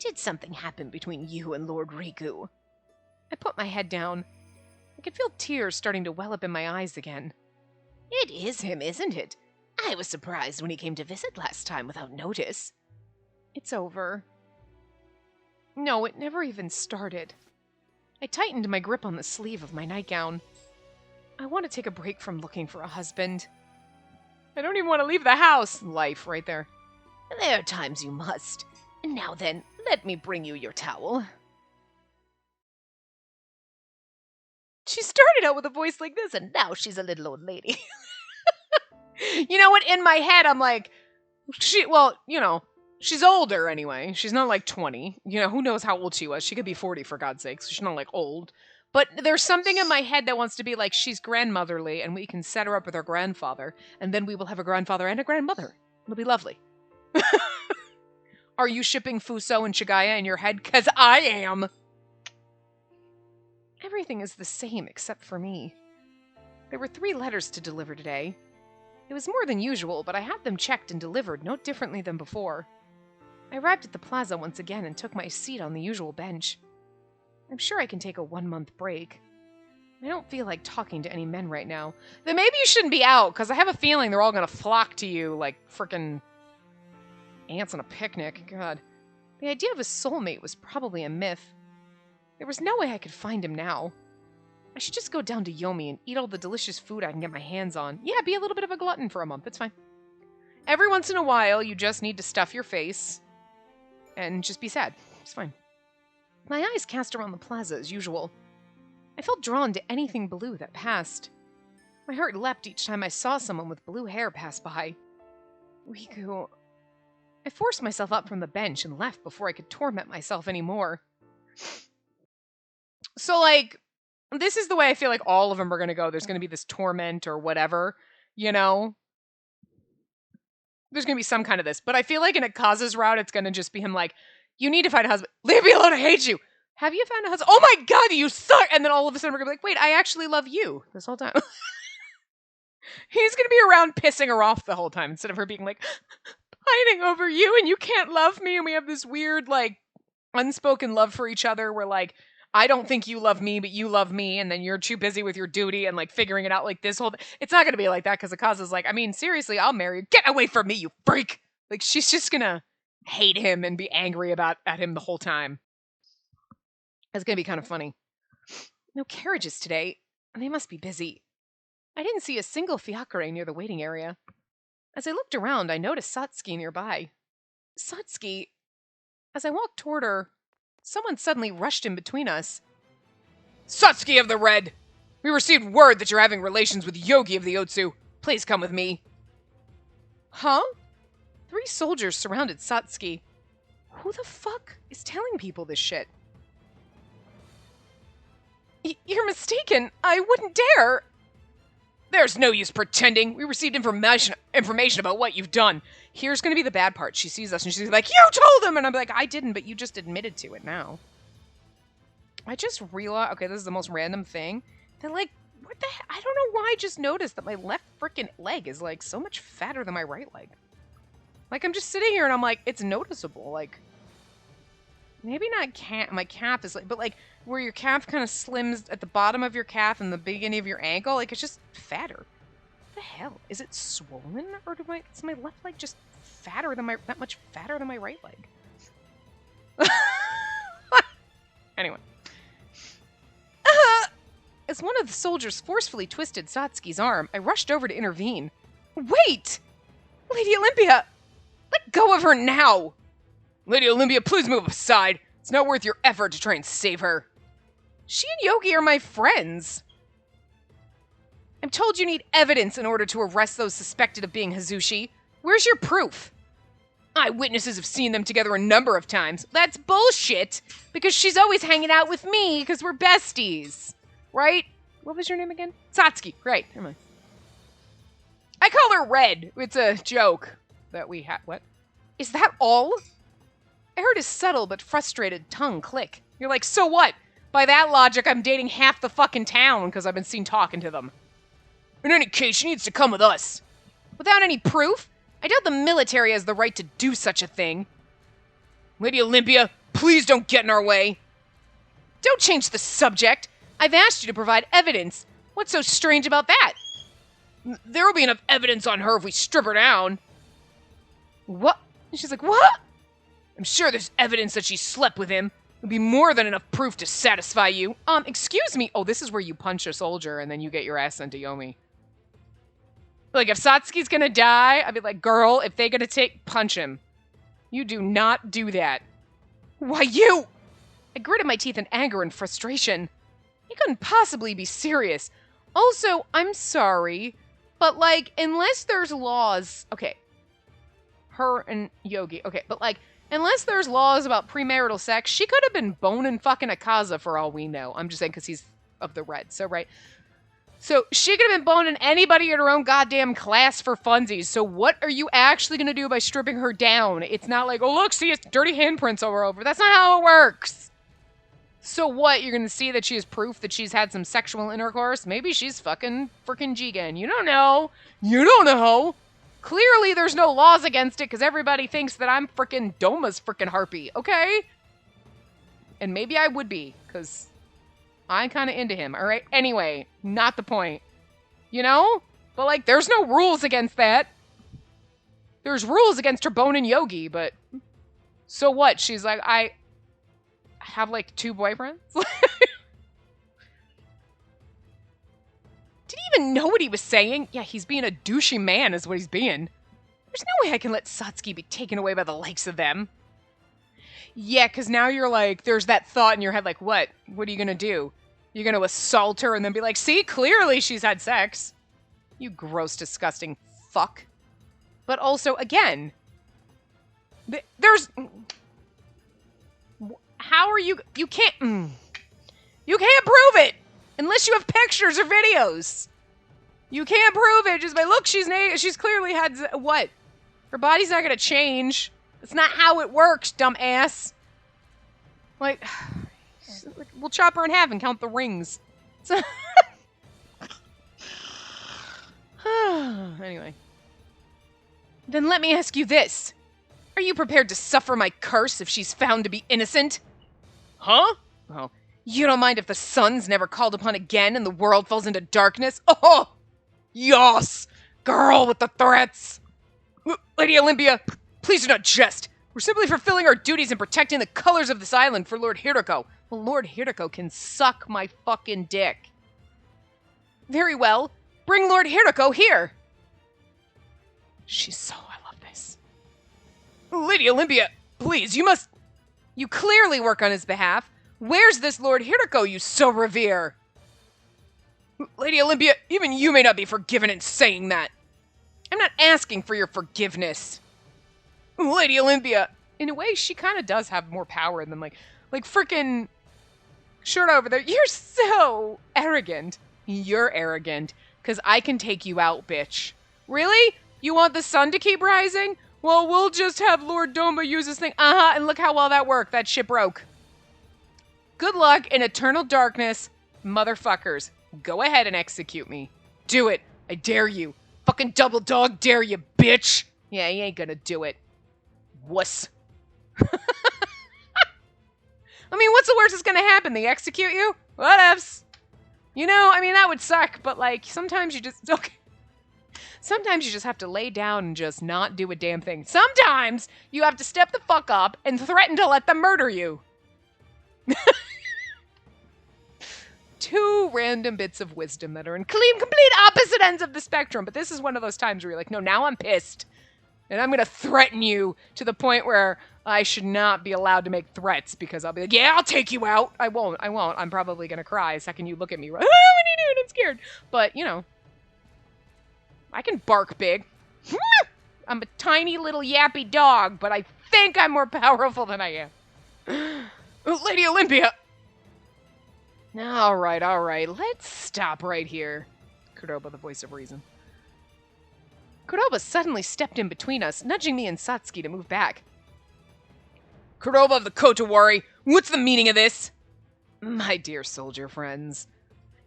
Did something happen between you and Lord Riku? I put my head down. I could feel tears starting to well up in my eyes again. It is him, isn't it? I was surprised when he came to visit last time without notice. It's over. No, it never even started. I tightened my grip on the sleeve of my nightgown. I want to take a break from looking for a husband. I don't even want to leave the house. Life right there. There are times you must. Now then, let me bring you your towel. She started out with a voice like this, and now she's a little old lady. You know what? In my head, I'm like, she's older anyway. She's not like 20. You know, who knows how old she was? She could be 40, for God's sake, so she's not like old. But there's something in my head that wants to be like, she's grandmotherly, and we can set her up with her grandfather, and then we will have a grandfather and a grandmother. It'll be lovely. Are you shipping Fuso and Chagaya in your head? 'Cause I am! Everything is the same except for me. There were 3 letters to deliver today. It was more than usual, but I had them checked and delivered no differently than before. I arrived at the plaza once again and took my seat on the usual bench. I'm sure I can take a 1-month break. I don't feel like talking to any men right now. Then maybe you shouldn't be out, because I have a feeling they're all going to flock to you like frickin' ants on a picnic. God. The idea of a soulmate was probably a myth. There was no way I could find him now. I should just go down to Yomi and eat all the delicious food I can get my hands on. Yeah, be a little bit of a glutton for a month. It's fine. Every once in a while, you just need to stuff your face and just be sad. It's fine. My eyes cast around the plaza as usual. I felt drawn to anything blue that passed. My heart leapt each time I saw someone with blue hair pass by. Riku. I forced myself up from the bench and left before I could torment myself anymore. So, like, this is the way I feel like all of them are going to go. There's going to be this torment or whatever, you know? There's going to be some kind of this. But I feel like in Akaza's route, it's going to just be him like, you need to find a husband. Leave me alone, I hate you. Have you found a husband? Oh my god, you suck! And then all of a sudden we're going to be like, wait, I actually love you this whole time. He's going to be around pissing her off the whole time instead of her being like, fighting over you and you can't love me. And we have this weird, like, unspoken love for each other where, like, I don't think you love me, but you love me, and then you're too busy with your duty and, like, figuring it out like this whole... It's not going to be like that, because Akaza's like, I mean, seriously, I'll marry you. Get away from me, you freak! Like, she's just going to hate him and be angry at him the whole time. It's going to be kind of funny. No carriages today. They must be busy. I didn't see a single fiacre near the waiting area. As I looked around, I noticed Satsuki nearby. Satsuki... As I walked toward her, someone suddenly rushed in between us. Satsuki of the Red! We received word that you're having relations with Yogi of the Otsu. Please come with me. Huh? 3 soldiers surrounded Satsuki. Who the fuck is telling people this shit? You're mistaken. I wouldn't dare. There's no use pretending. We received information about what you've done. Here's going to be the bad part. She sees us and she's like, you told them! And I'm like, I didn't, but you just admitted to it now. I just realized, okay, this is the most random thing. They're like, what the heck? I don't know why I just noticed that my left freaking leg is, like, so much fatter than my right leg. Like, I'm just sitting here and I'm like, it's noticeable. Like, maybe not my calf is like, but like, where your calf kind of slims at the bottom of your calf and the beginning of your ankle, like, it's just fatter. What the hell? Is it swollen? Or is my left leg just that much fatter than my right leg? Anyway. As one of the soldiers forcefully twisted Satsuki's arm, I rushed over to intervene. Wait! Lady Olympia! Let go of her now! Lady Olympia, please move aside. It's not worth your effort to try and save her. She and Yogi are my friends. I'm told you need evidence in order to arrest those suspected of being Hazushi. Where's your proof? Eyewitnesses have seen them together a number of times. That's bullshit, because she's always hanging out with me, because we're besties. Right? What was your name again? Satsuki. Right. Never mind. I call her Red. It's a joke that we have. What? Is that all? I heard his subtle but frustrated tongue click. You're like, so what? By that logic, I'm dating half the fucking town because I've been seen talking to them. In any case, she needs to come with us. Without any proof? I doubt the military has the right to do such a thing. Lady Olympia, please don't get in our way. Don't change the subject. I've asked you to provide evidence. What's so strange about that? There will be enough evidence on her if we strip her down. What? And she's like, what? I'm sure there's evidence that she slept with him. It'll be more than enough proof to satisfy you. Excuse me. Oh, this is where you punch a soldier and then you get your ass sent to Yomi. Like, if Satsuki's gonna die, I'd be like, girl, if they gonna punch him. You do not do that. Why, you! I gritted my teeth in anger and frustration. He couldn't possibly be serious. Also, I'm sorry, but, like, unless there's laws... Okay. Her and Yogi. Okay, but, like, unless there's laws about premarital sex, she could have been boning fucking Akaza for all we know. I'm just saying because he's of the red, so, right? So, she could have been boning anybody in her own goddamn class for funsies. So, what are you actually going to do by stripping her down? It's not like, oh, look, see, it's dirty handprints over. That's not how it works. So what? You're going to see that she has proof that she's had some sexual intercourse? Maybe she's fucking freaking Jigen. You don't know. You don't know. Clearly, there's no laws against it because everybody thinks that I'm freaking Doma's freaking harpy, okay? And maybe I would be because I'm kind of into him, all right? Anyway, not the point. You know? But, like, there's no rules against that. There's rules against her boning Yogi, but... So what? She's like, I have, like, 2 boyfriends? Did he even know what he was saying? Yeah, he's being a douchey man is what he's being. There's no way I can let Satsuki be taken away by the likes of them. Yeah, because now you're like, there's that thought in your head, like, what? What are you going to do? You're going to assault her and then be like, see, clearly she's had sex. You gross, disgusting fuck. But also, again, there's... How are you... You can't... You can't prove it! Unless you have pictures or videos. You can't prove it just by, look, she's clearly had... What? Her body's not gonna change. That's not how it works, dumbass. Like... We'll chop her in half and count the rings. So anyway. Then let me ask you this. Are you prepared to suffer my curse if she's found to be innocent? Huh? Oh, you don't mind if the sun's never called upon again and the world falls into darkness? Oh! Yos! Girl with the threats! Lady Olympia, please do not jest. We're simply fulfilling our duties and protecting the colors of this island for Lord Hiroko. Well, Lord Hiroko can suck my fucking dick. Very well. Bring Lord Hiroko here. She's so... I love this. Lady Olympia, please, you clearly work on his behalf. Where's this Lord Hiroko you so revere? Lady Olympia, even you may not be forgiven in saying that. I'm not asking for your forgiveness. Lady Olympia, in a way, she kind of does have more power than, like frickin' Short over there. You're so arrogant. You're arrogant, because I can take you out, bitch. Really? You want the sun to keep rising? Well, we'll just have Lord Doma use this thing. And look how well that worked. That shit broke. Good luck in eternal darkness, motherfuckers. Go ahead and execute me. Do it. I dare you. Fucking double dog dare you, bitch. Yeah, you ain't gonna do it. Wuss. I mean, what's the worst that's gonna happen? They execute you? Whatevs. You know, I mean, that would suck, but, like, sometimes you just... Okay. Sometimes you just have to lay down and just not do a damn thing. Sometimes you have to step the fuck up and threaten to let them murder you. 2 random bits of wisdom that are in complete opposite ends of the spectrum. But this is one of those times where you're like, no, now I'm pissed. And I'm going to threaten you to the point where I should not be allowed to make threats because I'll be like, yeah, I'll take you out. I won't. I'm probably going to cry the second you look at me. What are you doing? I'm scared. But, you know, I can bark big. I'm a tiny little yappy dog, but I think I'm more powerful than I am. Lady Olympia! All right. Let's stop right here. Cordoba, the voice of reason. Cordoba suddenly stepped in between us, nudging me and Satsuki to move back. Cordoba of the Kotowari, what's the meaning of this? My dear soldier friends,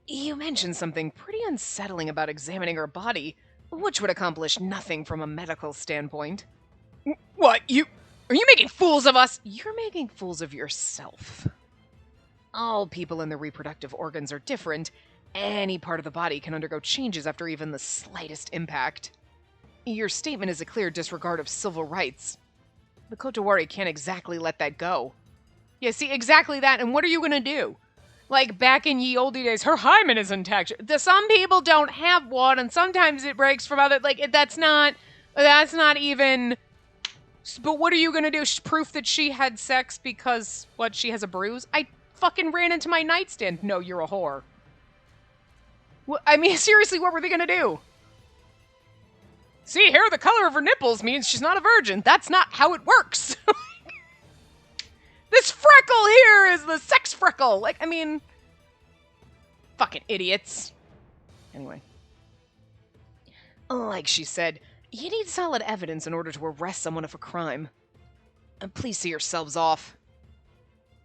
you mentioned something pretty unsettling about examining her body, which would accomplish nothing from a medical standpoint. What? Are you making fools of us? You're making fools of yourself. All people in the reproductive organs are different. Any part of the body can undergo changes after even the slightest impact. Your statement is a clear disregard of civil rights. The Kotowari can't exactly let that go. Yeah, see, exactly that, and what are you gonna do? Like, back in ye olde days, her hymen is intact. Some people don't have one, and sometimes it breaks from other, like, that's not even... But what are you gonna do? Proof that she had sex because, what, she has a bruise? I fucking ran into my nightstand. No, you're a whore. Well, I mean, seriously, what were they gonna do? See, here, the color of her nipples means she's not a virgin. That's not how it works. This freckle here is the sex freckle. Like, I mean, fucking idiots. Anyway. Like she said, you need solid evidence in order to arrest someone of a crime. Please see yourselves off.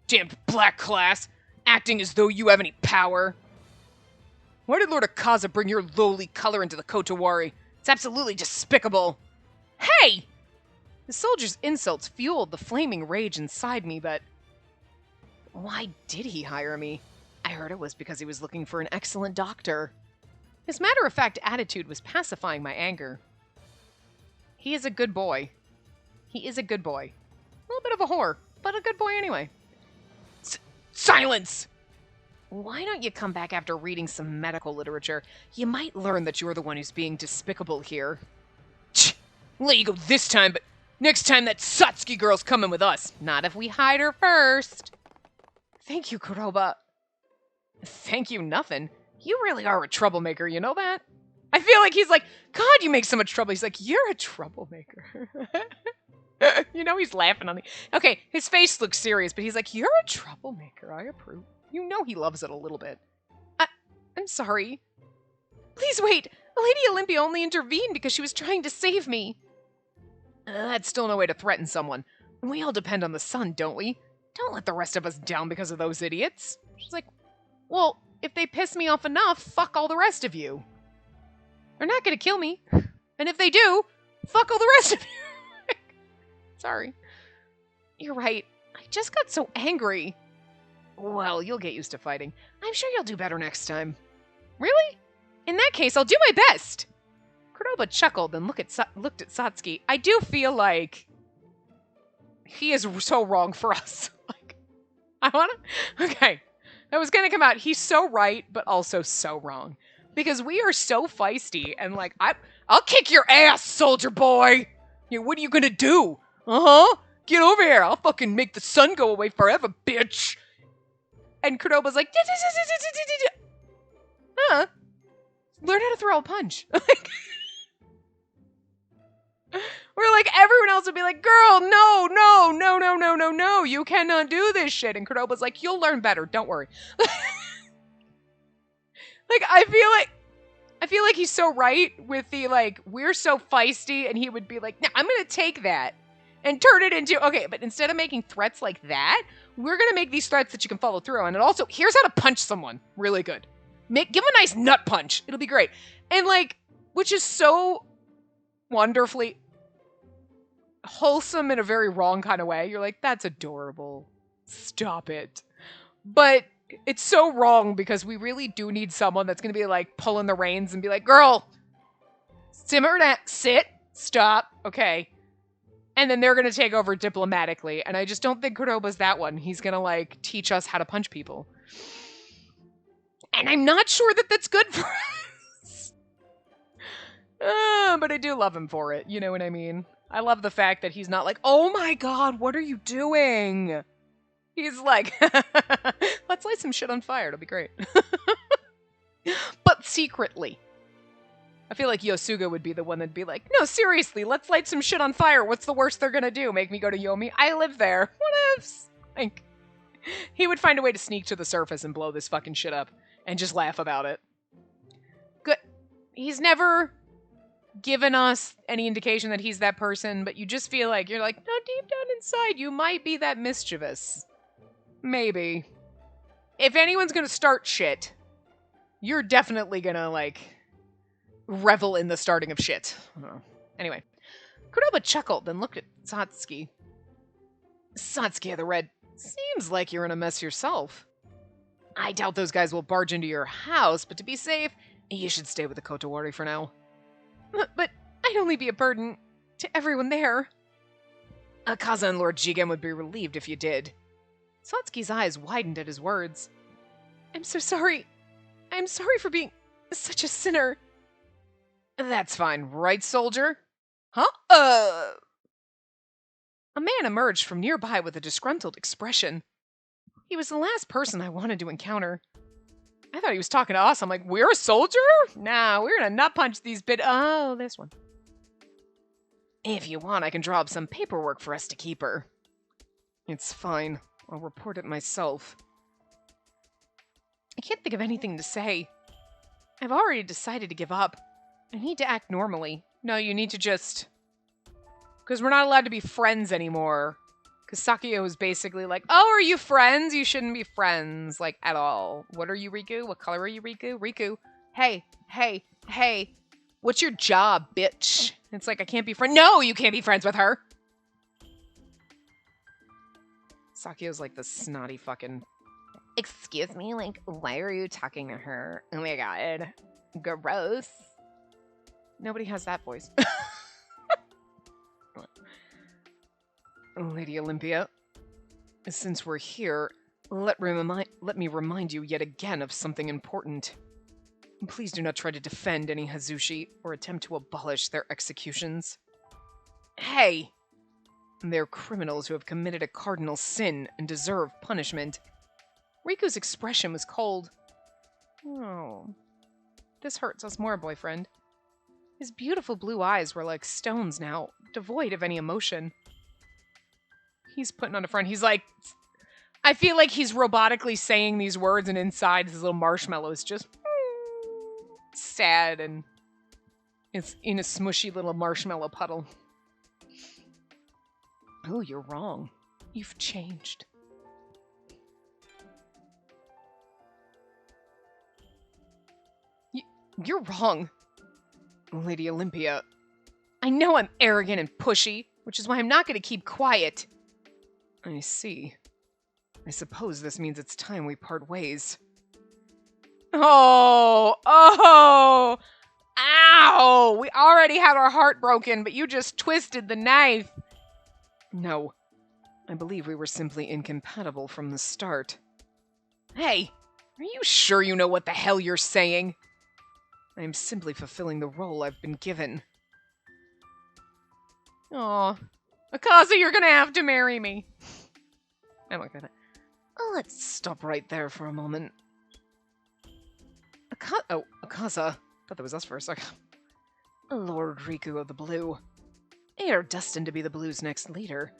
Damned black class, acting as though you have any power. Why did Lord Akaza bring your lowly color into the Kotowari? It's absolutely despicable. Hey! The soldier's insults fueled the flaming rage inside me, but... Why did he hire me? I heard it was because he was looking for an excellent doctor. His matter-of-fact attitude was pacifying my anger. He is a good boy. He is a good boy. A little bit of a whore, but a good boy anyway. Silence! Why don't you come back after reading some medical literature? You might learn that you're the one who's being despicable here. Let you go this time, but next time that Satsuki girl's coming with us. Not if we hide her first. Thank you, Kuroba. Thank you, nothing. You really are a troublemaker, you know that? I feel like he's like, God, you make so much trouble. He's like, you're a troublemaker. You know he's laughing on me. Okay, his face looks serious, but he's like, you're a troublemaker. I approve. You know he loves it a little bit. I'm sorry. Please wait. Lady Olympia only intervened because she was trying to save me. That's still no way to threaten someone. We all depend on the sun, don't we? Don't let the rest of us down because of those idiots. She's like, well, if they piss me off enough, fuck all the rest of you. They're not gonna kill me. And if they do, fuck all the rest of you. Sorry. You're right. I just got so angry. Well, you'll get used to fighting. I'm sure you'll do better next time. Really? In that case, I'll do my best. Cordoba chuckled and looked at Satsuki. I do feel like he is so wrong for us. Like, I wanna... Okay. That was gonna come out. He's so right, but also so wrong. Because we are so feisty and like, I'll kick your ass, soldier boy! Yeah, what are you gonna do? Uh-huh. Get over here. I'll fucking make the sun go away forever, bitch. And Cordoba's like, huh? Learn how to throw a punch. We're like, everyone else would be like, girl, no, you cannot do this shit. And Cordoba's like, you'll learn better, don't worry. Like, I feel like he's so right with the, like, we're so feisty, and he would be like, nah, I'm gonna take that and turn it into, okay, but instead of making threats like that, we're gonna make these threats that you can follow through on. And also, here's how to punch someone really good. Give him a nice nut punch. It'll be great. And like, which is so wonderfully wholesome in a very wrong kind of way. You're like, that's adorable. Stop it. But it's so wrong because we really do need someone that's going to be like pulling the reins and be like, girl, simmer down, sit, stop, okay. And then they're going to take over diplomatically. And I just don't think Cordoba's that one. He's going to like teach us how to punch people. And I'm not sure that that's good for us. But I do love him for it. You know what I mean? I love the fact that he's not like, oh my God, what are you doing? He's like, let's light some shit on fire. It'll be great. But secretly. I feel like Yosuga would be the one that'd be like, no, seriously, let's light some shit on fire. What's the worst they're gonna do? Make me go to Yomi? I live there. What ifs? Like, he would find a way to sneak to the surface and blow this fucking shit up and just laugh about it. Good. He's never given us any indication that he's that person, but you just feel like, you're like, no, deep down inside, you might be that mischievous. Maybe. If anyone's gonna start shit, you're definitely gonna, like, revel in the starting of shit. Anyway. Kuroba chuckled, then looked at Satsuki. Satsuki the Red, seems like you're in a mess yourself. I doubt those guys will barge into your house, but to be safe, you should stay with the Kotowari for now. But I'd only be a burden to everyone there. Akaza and Lord Jigen would be relieved if you did. Satsuki's eyes widened at his words. I'm so sorry. I'm sorry for being such a sinner. That's fine, right, soldier? Huh? A man emerged from nearby with a disgruntled expression. He was the last person I wanted to encounter. I thought he was talking to us. I'm like, we're a soldier? Nah, we're gonna nut punch these Oh, this one. If you want, I can draw up some paperwork for us to keep her. It's fine. I'll report it myself. I can't think of anything to say. I've already decided to give up. I need to act normally. No, you need to just... Because we're not allowed to be friends anymore. Because Sakio was basically like, oh, are you friends? You shouldn't be friends, like, at all. What are you, Riku? What color are you, Riku? Riku, hey, hey, hey. What's your job, bitch? It's like, I can't be friends. No, you can't be friends with her. Sakio's like the snotty fucking... Excuse me, like, why are you talking to her? Oh my god. Gross. Nobody has that voice. Lady Olympia, since we're here, let me remind you yet again of something important. Please do not try to defend any Hazushi or attempt to abolish their executions. Hey! They're criminals who have committed a cardinal sin and deserve punishment. Riku's expression was cold. Oh. This hurts us more, boyfriend. His beautiful blue eyes were like stones now, devoid of any emotion. He's putting on a front. He's like... I feel like he's robotically saying these words, and inside his little marshmallow is just... sad, and it's in a smushy little marshmallow puddle. Oh, you're wrong. You've changed. You're wrong. Lady Olympia, I know I'm arrogant and pushy, which is why I'm not going to keep quiet. I see. I suppose this means it's time we part ways. Oh! Ow! We already had our heart broken, but you just twisted the knife. No. I believe we were simply incompatible from the start. Hey! Are you sure you know what the hell you're saying? I am simply fulfilling the role I've been given. Aw. Akaza, you're gonna have to marry me. I'm not gonna. Oh, let's stop right there for a moment. Akaza. Thought that was us for a second. Lord Riku of the Blue. You are destined to be the Blue's next leader.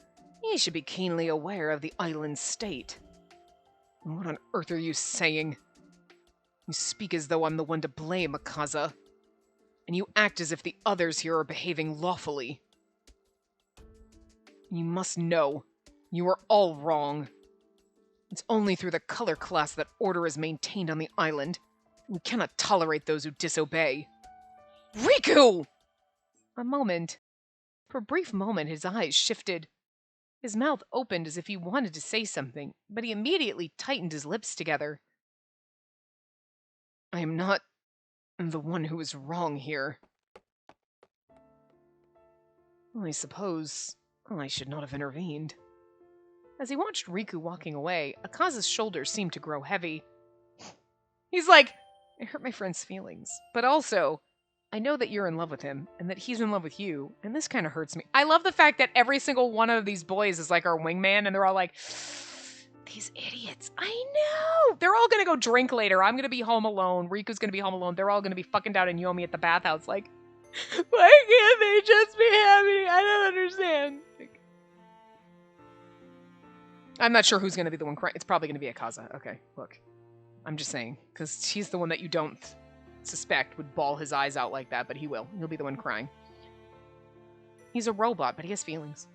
You should be keenly aware of the island's state. What on earth are you saying? You speak as though I'm the one to blame, Akaza. And you act as if the others here are behaving lawfully. You must know, you are all wrong. It's only through the color class that order is maintained on the island. We cannot tolerate those who disobey. Riku! A moment. For a brief moment, his eyes shifted. His mouth opened as if he wanted to say something, but he immediately tightened his lips together. I am not the one who is wrong here. I suppose I should not have intervened. As he watched Riku walking away, Akaza's shoulders seemed to grow heavy. He's like, I hurt my friend's feelings, but also, I know that you're in love with him, and that he's in love with you, and this kind of hurts me. I love the fact that every single one of these boys is like our wingman, and they're all like, These idiots. I know! They're all gonna go drink later. I'm gonna be home alone. Riku's gonna be home alone. They're all gonna be fucking down in Yomi at the bathhouse like, why can't they just be happy? I don't understand. I'm not sure who's gonna be the one crying. It's probably gonna be Akaza. Okay, look. I'm just saying. Because he's the one that you don't suspect would bawl his eyes out like that, but he will. He'll be the one crying. He's a robot, but he has feelings.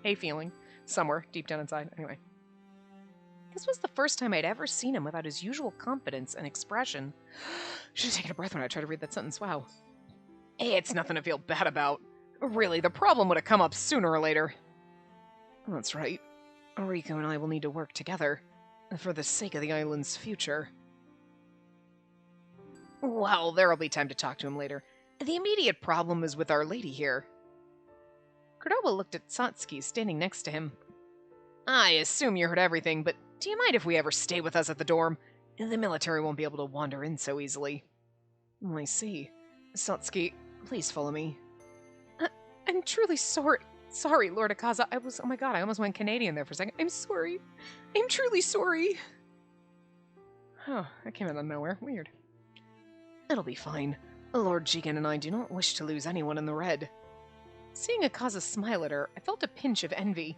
A feeling. Somewhere, deep down inside. Anyway. This was the first time I'd ever seen him without his usual confidence and expression. Should have taken a breath when I tried to read that sentence. Wow. It's nothing to feel bad about. Really, the problem would have come up sooner or later. That's right. Riku and I will need to work together. For the sake of the island's future. Well, there'll be time to talk to him later. The immediate problem is with Our Lady here. Cordova looked at Satsuki standing next to him. I assume you heard everything, but do you mind if we ever stay with us at the dorm? The military won't be able to wander in so easily. I see. Satsuki, please follow me. I'm truly sorry. Sorry, Lord Akaza. Oh my god, I almost went Canadian there for a second. I'm sorry. I'm truly sorry. Oh, that came out of nowhere. Weird. It'll be fine. Lord Jigen and I do not wish to lose anyone in the red. Seeing Akaza smile at her, I felt a pinch of envy.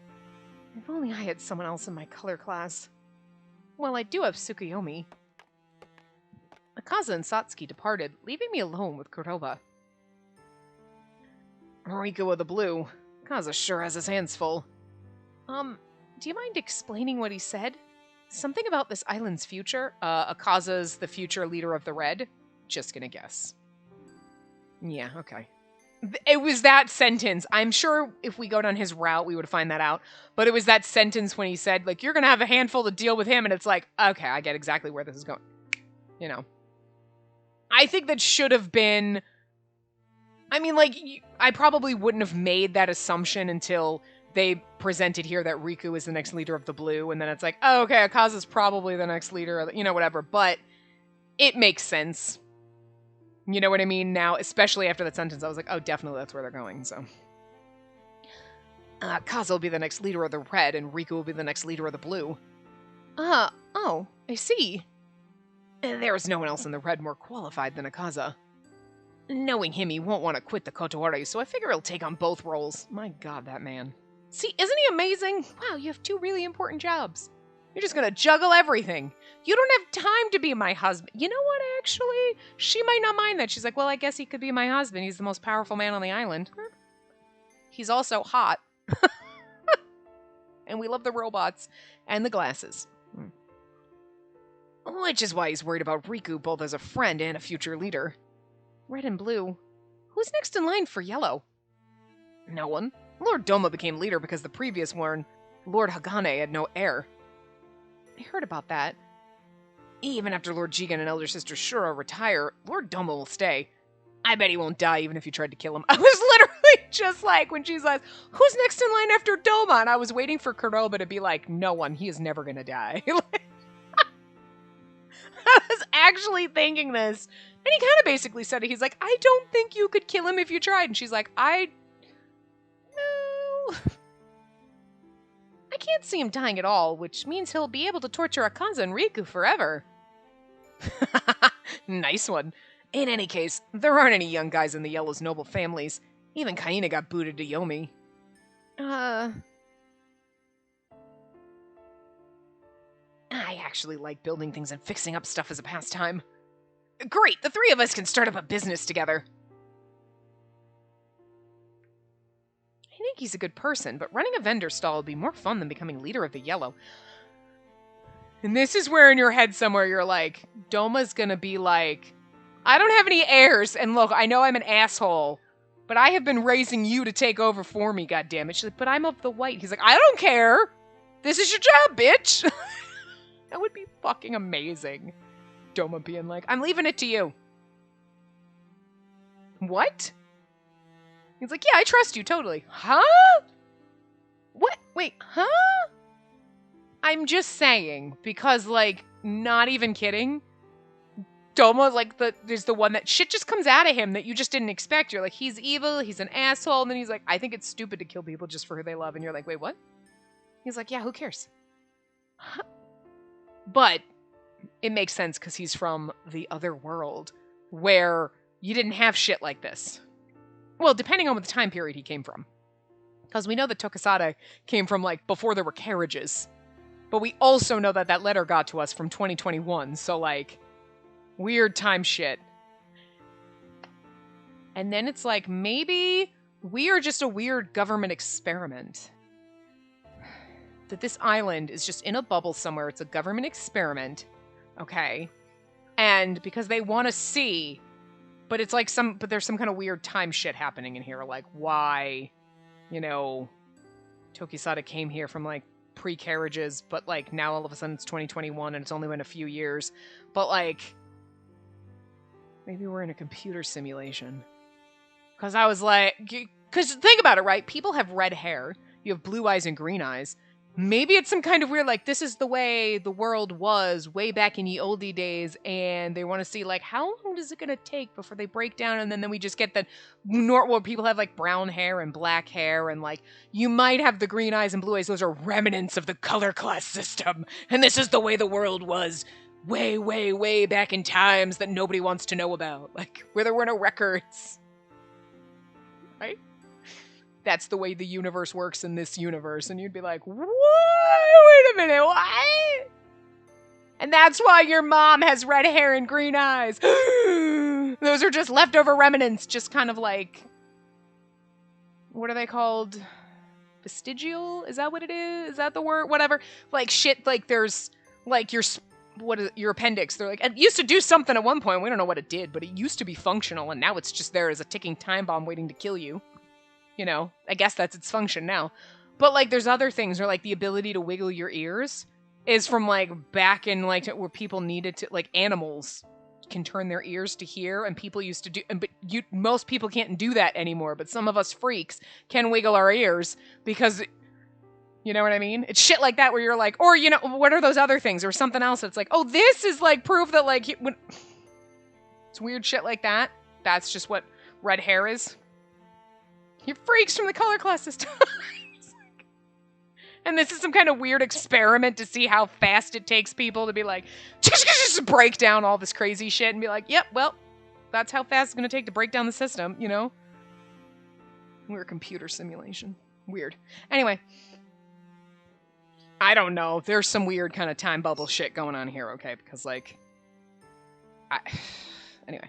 If only I had someone else in my color class. Well, I do have Tsukuyomi. Akaza and Satsuki departed, leaving me alone with Cordova. Riku of the Blue. Akaza sure has his hands full. Do you mind explaining what he said? Something about this island's future? Akaza's the future leader of the Red? Just gonna guess. Yeah, okay. It was that sentence. I'm sure if we go down his route, we would find that out. But it was that sentence when he said, like, you're gonna have a handful to deal with him, and it's like, okay, I get exactly where this is going. You know. I think that should have been... I mean, like, I probably wouldn't have made that assumption until they presented here that Riku is the next leader of the Blue, and then it's like, oh, okay, Akaza's probably the next leader, you know, whatever. But it makes sense. You know what I mean? Now, especially after that sentence, I was like, oh, definitely that's where they're going, so. Akaza will be the next leader of the Red, and Riku will be the next leader of the Blue. Oh, I see. There is no one else in the Red more qualified than Akaza. Knowing him, he won't want to quit the Kotoari, so I figure he'll take on both roles. My god, that man. See, isn't he amazing? Wow, you have two really important jobs. You're just gonna juggle everything. You don't have time to be my husband. You know what, actually? She might not mind that. She's like, well, I guess he could be my husband. He's the most powerful man on the island. He's also hot. And we love the robots and the glasses. Which is why he's worried about Riku both as a friend and a future leader. Red and Blue. Who's next in line for Yellow? No one. Lord Doma became leader because the previous one, Lord Hagane, had no heir. I heard about that. Even after Lord Jigen and Elder Sister Shura retire, Lord Doma will stay. I bet he won't die even if you tried to kill him. I was literally just like, when she's like, who's next in line after Doma? And I was waiting for Cordova to be like, no one, he is never gonna die. I was actually thinking this. And he kind of basically said it. He's like, I don't think you could kill him if you tried. And she's like, No. I can't see him dying at all, which means he'll be able to torture Akaza and Riku forever. Nice one. In any case, there aren't any young guys in the Yellow's noble families. Even Kaina got booted to Yomi. I actually like building things and fixing up stuff as a pastime. Great, the three of us can start up a business together. I think he's a good person, but running a vendor stall would be more fun than becoming leader of the Yellow. And this is where in your head somewhere you're like, Doma's gonna be like, I don't have any heirs, and look, I know I'm an asshole, but I have been raising you to take over for me, goddammit. She's like, but I'm of the white. He's like, I don't care. This is your job, bitch. That would be fucking amazing. Doma being like, I'm leaving it to you. What? He's like, yeah, I trust you, totally. Huh? What? Wait, huh? I'm just saying, because, like, not even kidding. Doma, like, there's the one that shit just comes out of him that you just didn't expect. You're like, he's evil, he's an asshole, and then he's like, I think it's stupid to kill people just for who they love. And you're like, wait, what? He's like, yeah, who cares? But it makes sense because he's from the other world where you didn't have shit like this. Well, depending on what the time period he came from. Because we know that Tokisada came from, like, before there were carriages. But we also know that that letter got to us from 2021. So, like, weird time shit. And then it's like, maybe we are just a weird government experiment. That this island is just in a bubble somewhere. It's a government experiment. Okay. And because they want to see, but it's like but there's some kind of weird time shit happening in here. Like, why, Tokisada came here from, like, pre-carriages, but, like, now all of a sudden it's 2021 and it's only been a few years. But, like, maybe we're in a computer simulation. Because I was like, because think about it, right? People have red hair. You have blue eyes and green eyes. Maybe it's some kind of weird, like, this is the way the world was way back in the oldie days, and they want to see, like, how long is it going to take before they break down, and then we just get the where people have, like, brown hair and black hair, and, like, you might have the green eyes and blue eyes. Those are remnants of the color class system, and this is the way the world was way, way, way back in times that nobody wants to know about, like, where there were no records. Right? That's the way the universe works in this universe. And you'd be like, what? Wait a minute, what? And that's why your mom has red hair and green eyes. Those are just leftover remnants, just kind of like, what are they called? Vestigial? Is that what it is? Is that the word? Whatever. Like shit, like there's, like your appendix. They're like, it used to do something at one point. We don't know what it did, but it used to be functional, and now it's just there as a ticking time bomb waiting to kill you. I guess that's its function now. But, like, there's other things, or, like, the ability to wiggle your ears is from, like, back in, like, where people needed to, like, animals can turn their ears to hear, and people used to do, but most people can't do that anymore, but some of us freaks can wiggle our ears because, you know what I mean? It's shit like that where you're like, or, what are those other things, or something else that's like, oh, this is, like, proof that, like, it's weird shit like that. That's just what red hair is. You're freaks from the color class system. And this is some kind of weird experiment to see how fast it takes people to be like, just break down all this crazy shit and be like, yep, well, that's how fast it's going to take to break down the system, We're a computer simulation. Weird. Anyway. I don't know. There's some weird kind of time bubble shit going on here, okay? Because, like, anyway.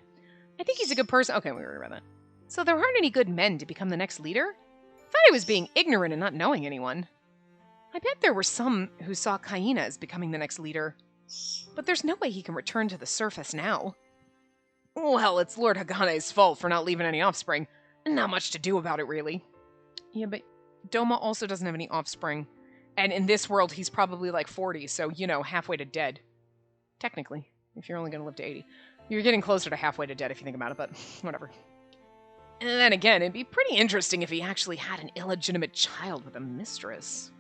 I think he's a good person. Okay, we were about that. So there aren't any good men to become the next leader? I thought I was being ignorant and not knowing anyone. I bet there were some who saw Kaina as becoming the next leader. But there's no way he can return to the surface now. Well, it's Lord Hagane's fault for not leaving any offspring. Not much to do about it, really. Yeah, but Doma also doesn't have any offspring. And in this world, he's probably like 40, so, halfway to dead. Technically, if you're only going to live to 80. You're getting closer to halfway to dead if you think about it, but whatever. And then again, it'd be pretty interesting if he actually had an illegitimate child with a mistress.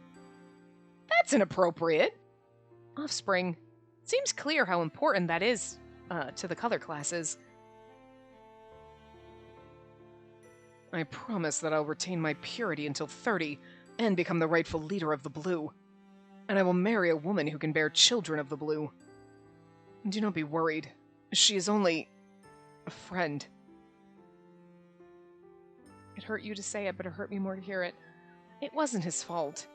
That's inappropriate. Offspring. Seems clear how important that is to the color classes. I promise that I'll retain my purity until 30 and become the rightful leader of the blue. And I will marry a woman who can bear children of the blue. Do not be worried. She is only a friend. It hurt you to say it, but it hurt me more to hear it. It wasn't his fault.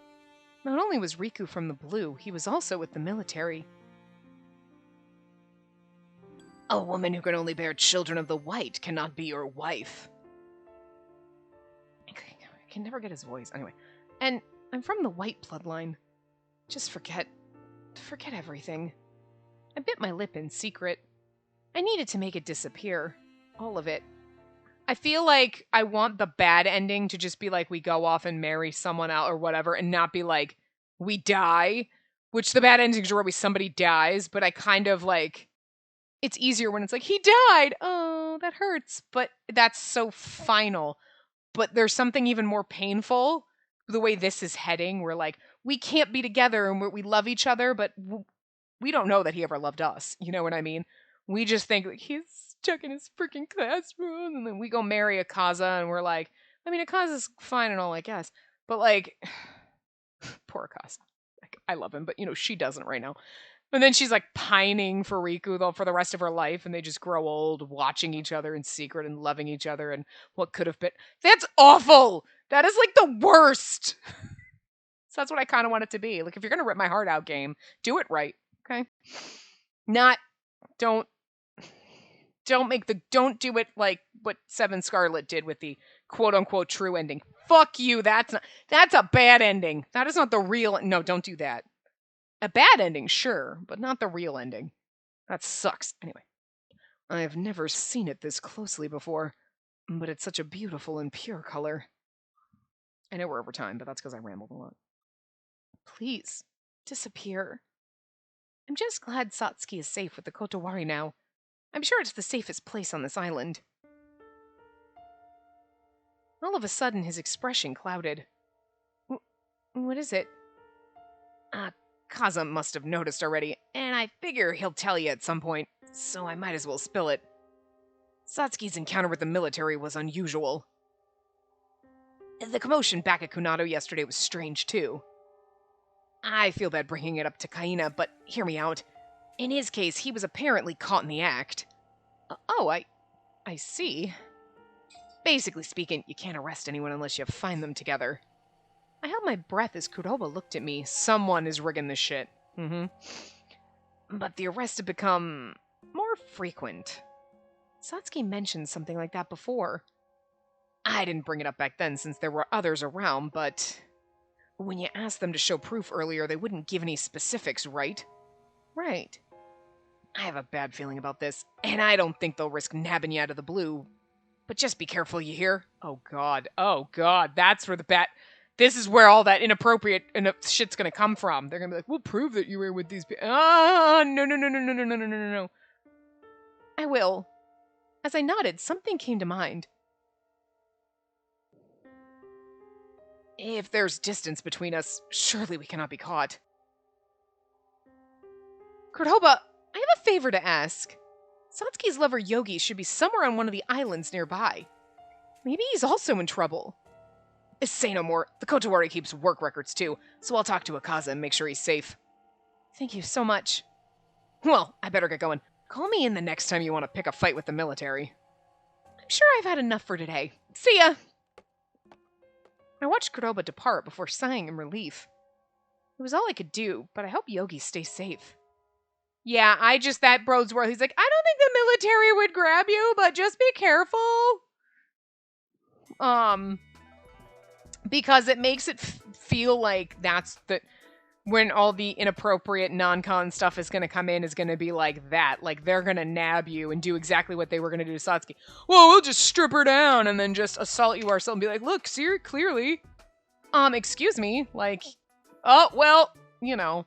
Not only was Riku from the blue, he was also with the military. A woman who can only bear children of the white cannot be your wife. I can never get his voice. Anyway. And I'm from the white bloodline. Just forget everything. I bit my lip in secret. I needed to make it disappear. All of it. I feel like I want the bad ending to just be like we go off and marry someone else or whatever and not be like we die, which the bad endings are where somebody dies, but I kind of like it's easier when it's like he died. Oh, that hurts, but that's so final. But there's something even more painful the way this is heading. We're like we can't be together and we love each other, but we don't know that he ever loved us. You know what I mean? We just think like he's stuck in his freaking classroom, and then we go marry Akaza, and we're like, I mean, Akaza's fine and all, I guess, but like, poor Akaza. Like, I love him, but, you know, she doesn't right now. And then she's like pining for Riku though for the rest of her life, and they just grow old watching each other in secret and loving each other and what could have been. That's awful. That is like the worst. So that's what I kind of want it to be. Like if you're gonna rip my heart out, game, do it right. Okay. Not don't do it like what Seven Scarlet did with the quote unquote true ending. Fuck you. That's a bad ending. That is not the real. No, don't do that. A bad ending, sure, but not the real ending. That sucks. Anyway, I've never seen it this closely before, but it's such a beautiful and pure color. I know we're over time, but that's because I rambled a lot. Please, disappear. I'm just glad Satsuki is safe with the Kotowari now. I'm sure it's the safest place on this island. All of a sudden, his expression clouded. What is it? Kaza must have noticed already, and I figure he'll tell you at some point, so I might as well spill it. Satsuki's encounter with the military was unusual. The commotion back at Kunado yesterday was strange, too. I feel bad bringing it up to Kaina, but hear me out. In his case, he was apparently caught in the act. I see. Basically speaking, you can't arrest anyone unless you find them together. I held my breath as Kuroba looked at me. Someone is rigging this shit. But the arrests have become more frequent. Satsuki mentioned something like that before. I didn't bring it up back then since there were others around, but when you asked them to show proof earlier, they wouldn't give any specifics, right? Right. I have a bad feeling about this, and I don't think they'll risk nabbing you out of the blue. But just be careful, you hear? Oh god, that's where the bat... This is where all that inappropriate shit's gonna come from. They're gonna be like, we'll prove that you were with these people. No. I will. As I nodded, something came to mind. If there's distance between us, surely we cannot be caught. Kurtoba, I have a favor to ask. Satsuki's lover Yogi should be somewhere on one of the islands nearby. Maybe he's also in trouble. Say no more. The Kotowari keeps work records too, so I'll talk to Akaza and make sure he's safe. Thank you so much. Well, I better get going. Call me in the next time you want to pick a fight with the military. I'm sure I've had enough for today. See ya! I watched Kuroba depart before sighing in relief. It was all I could do, but I hope Yogi stays safe. Yeah, that bodes well. He's like, I don't think the military would grab you, but just be careful. Because it makes it feel like that's when all the inappropriate non-con stuff is going to come in is going to be like that. Like, they're going to nab you and do exactly what they were going to do to Satsuki. Well, we'll just strip her down and then just assault you ourselves and be like, look, see her clearly. Excuse me. Like, oh, well, you know.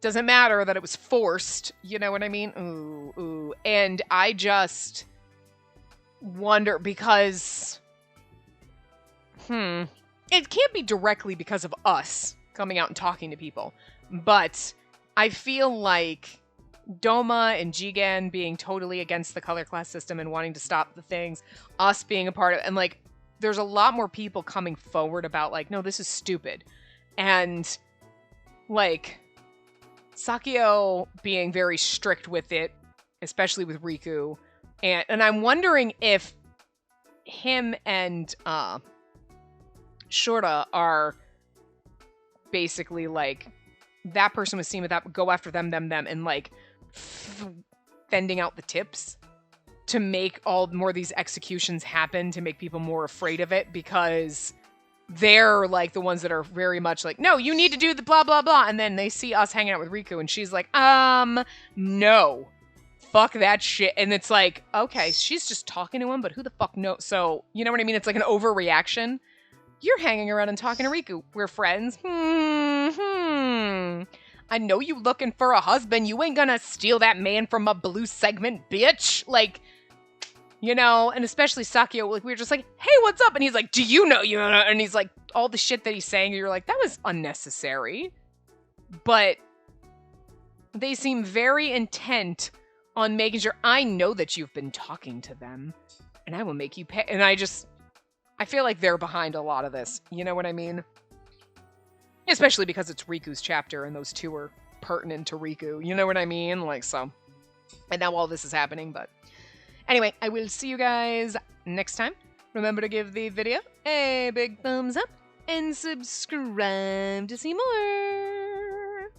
Doesn't matter that it was forced. You know what I mean? Ooh. And I just wonder because... It can't be directly because of us coming out and talking to people, but I feel like Doma and Jigen being totally against the color class system and wanting to stop the things, us being a part of it, and like, there's a lot more people coming forward about like, no, this is stupid. And like, Sakio being very strict with it, especially with Riku, and I'm wondering if him and, Shorta are basically like that person was seen with that, go after them, and like fending out the tips to make all more of these executions happen, to make people more afraid of it, because they're like the ones that are very much like, no, you need to do the blah blah blah, and then they see us hanging out with Riku and she's like, no, fuck that shit. And it's like, okay, she's just talking to him, but who the fuck knows? So you know what I mean? It's like an overreaction. You're hanging around and talking to Riku. We're friends. I know you looking for a husband. You ain't gonna steal that man from a blue segment, bitch. Like, you know, and especially Sakio, like, we were just like, hey, what's up? And he's like, do you know? And he's like, all the shit that he's saying, you're like, that was unnecessary. But they seem very intent on making sure, I know that you've been talking to them, and I will make you pay. And I feel like they're behind a lot of this. You know what I mean? Especially because it's Riku's chapter and those two are pertinent to Riku. You know what I mean? Like, so. And now all this is happening, but... Anyway, I will see you guys next time. Remember to give the video a big thumbs up and subscribe to see more.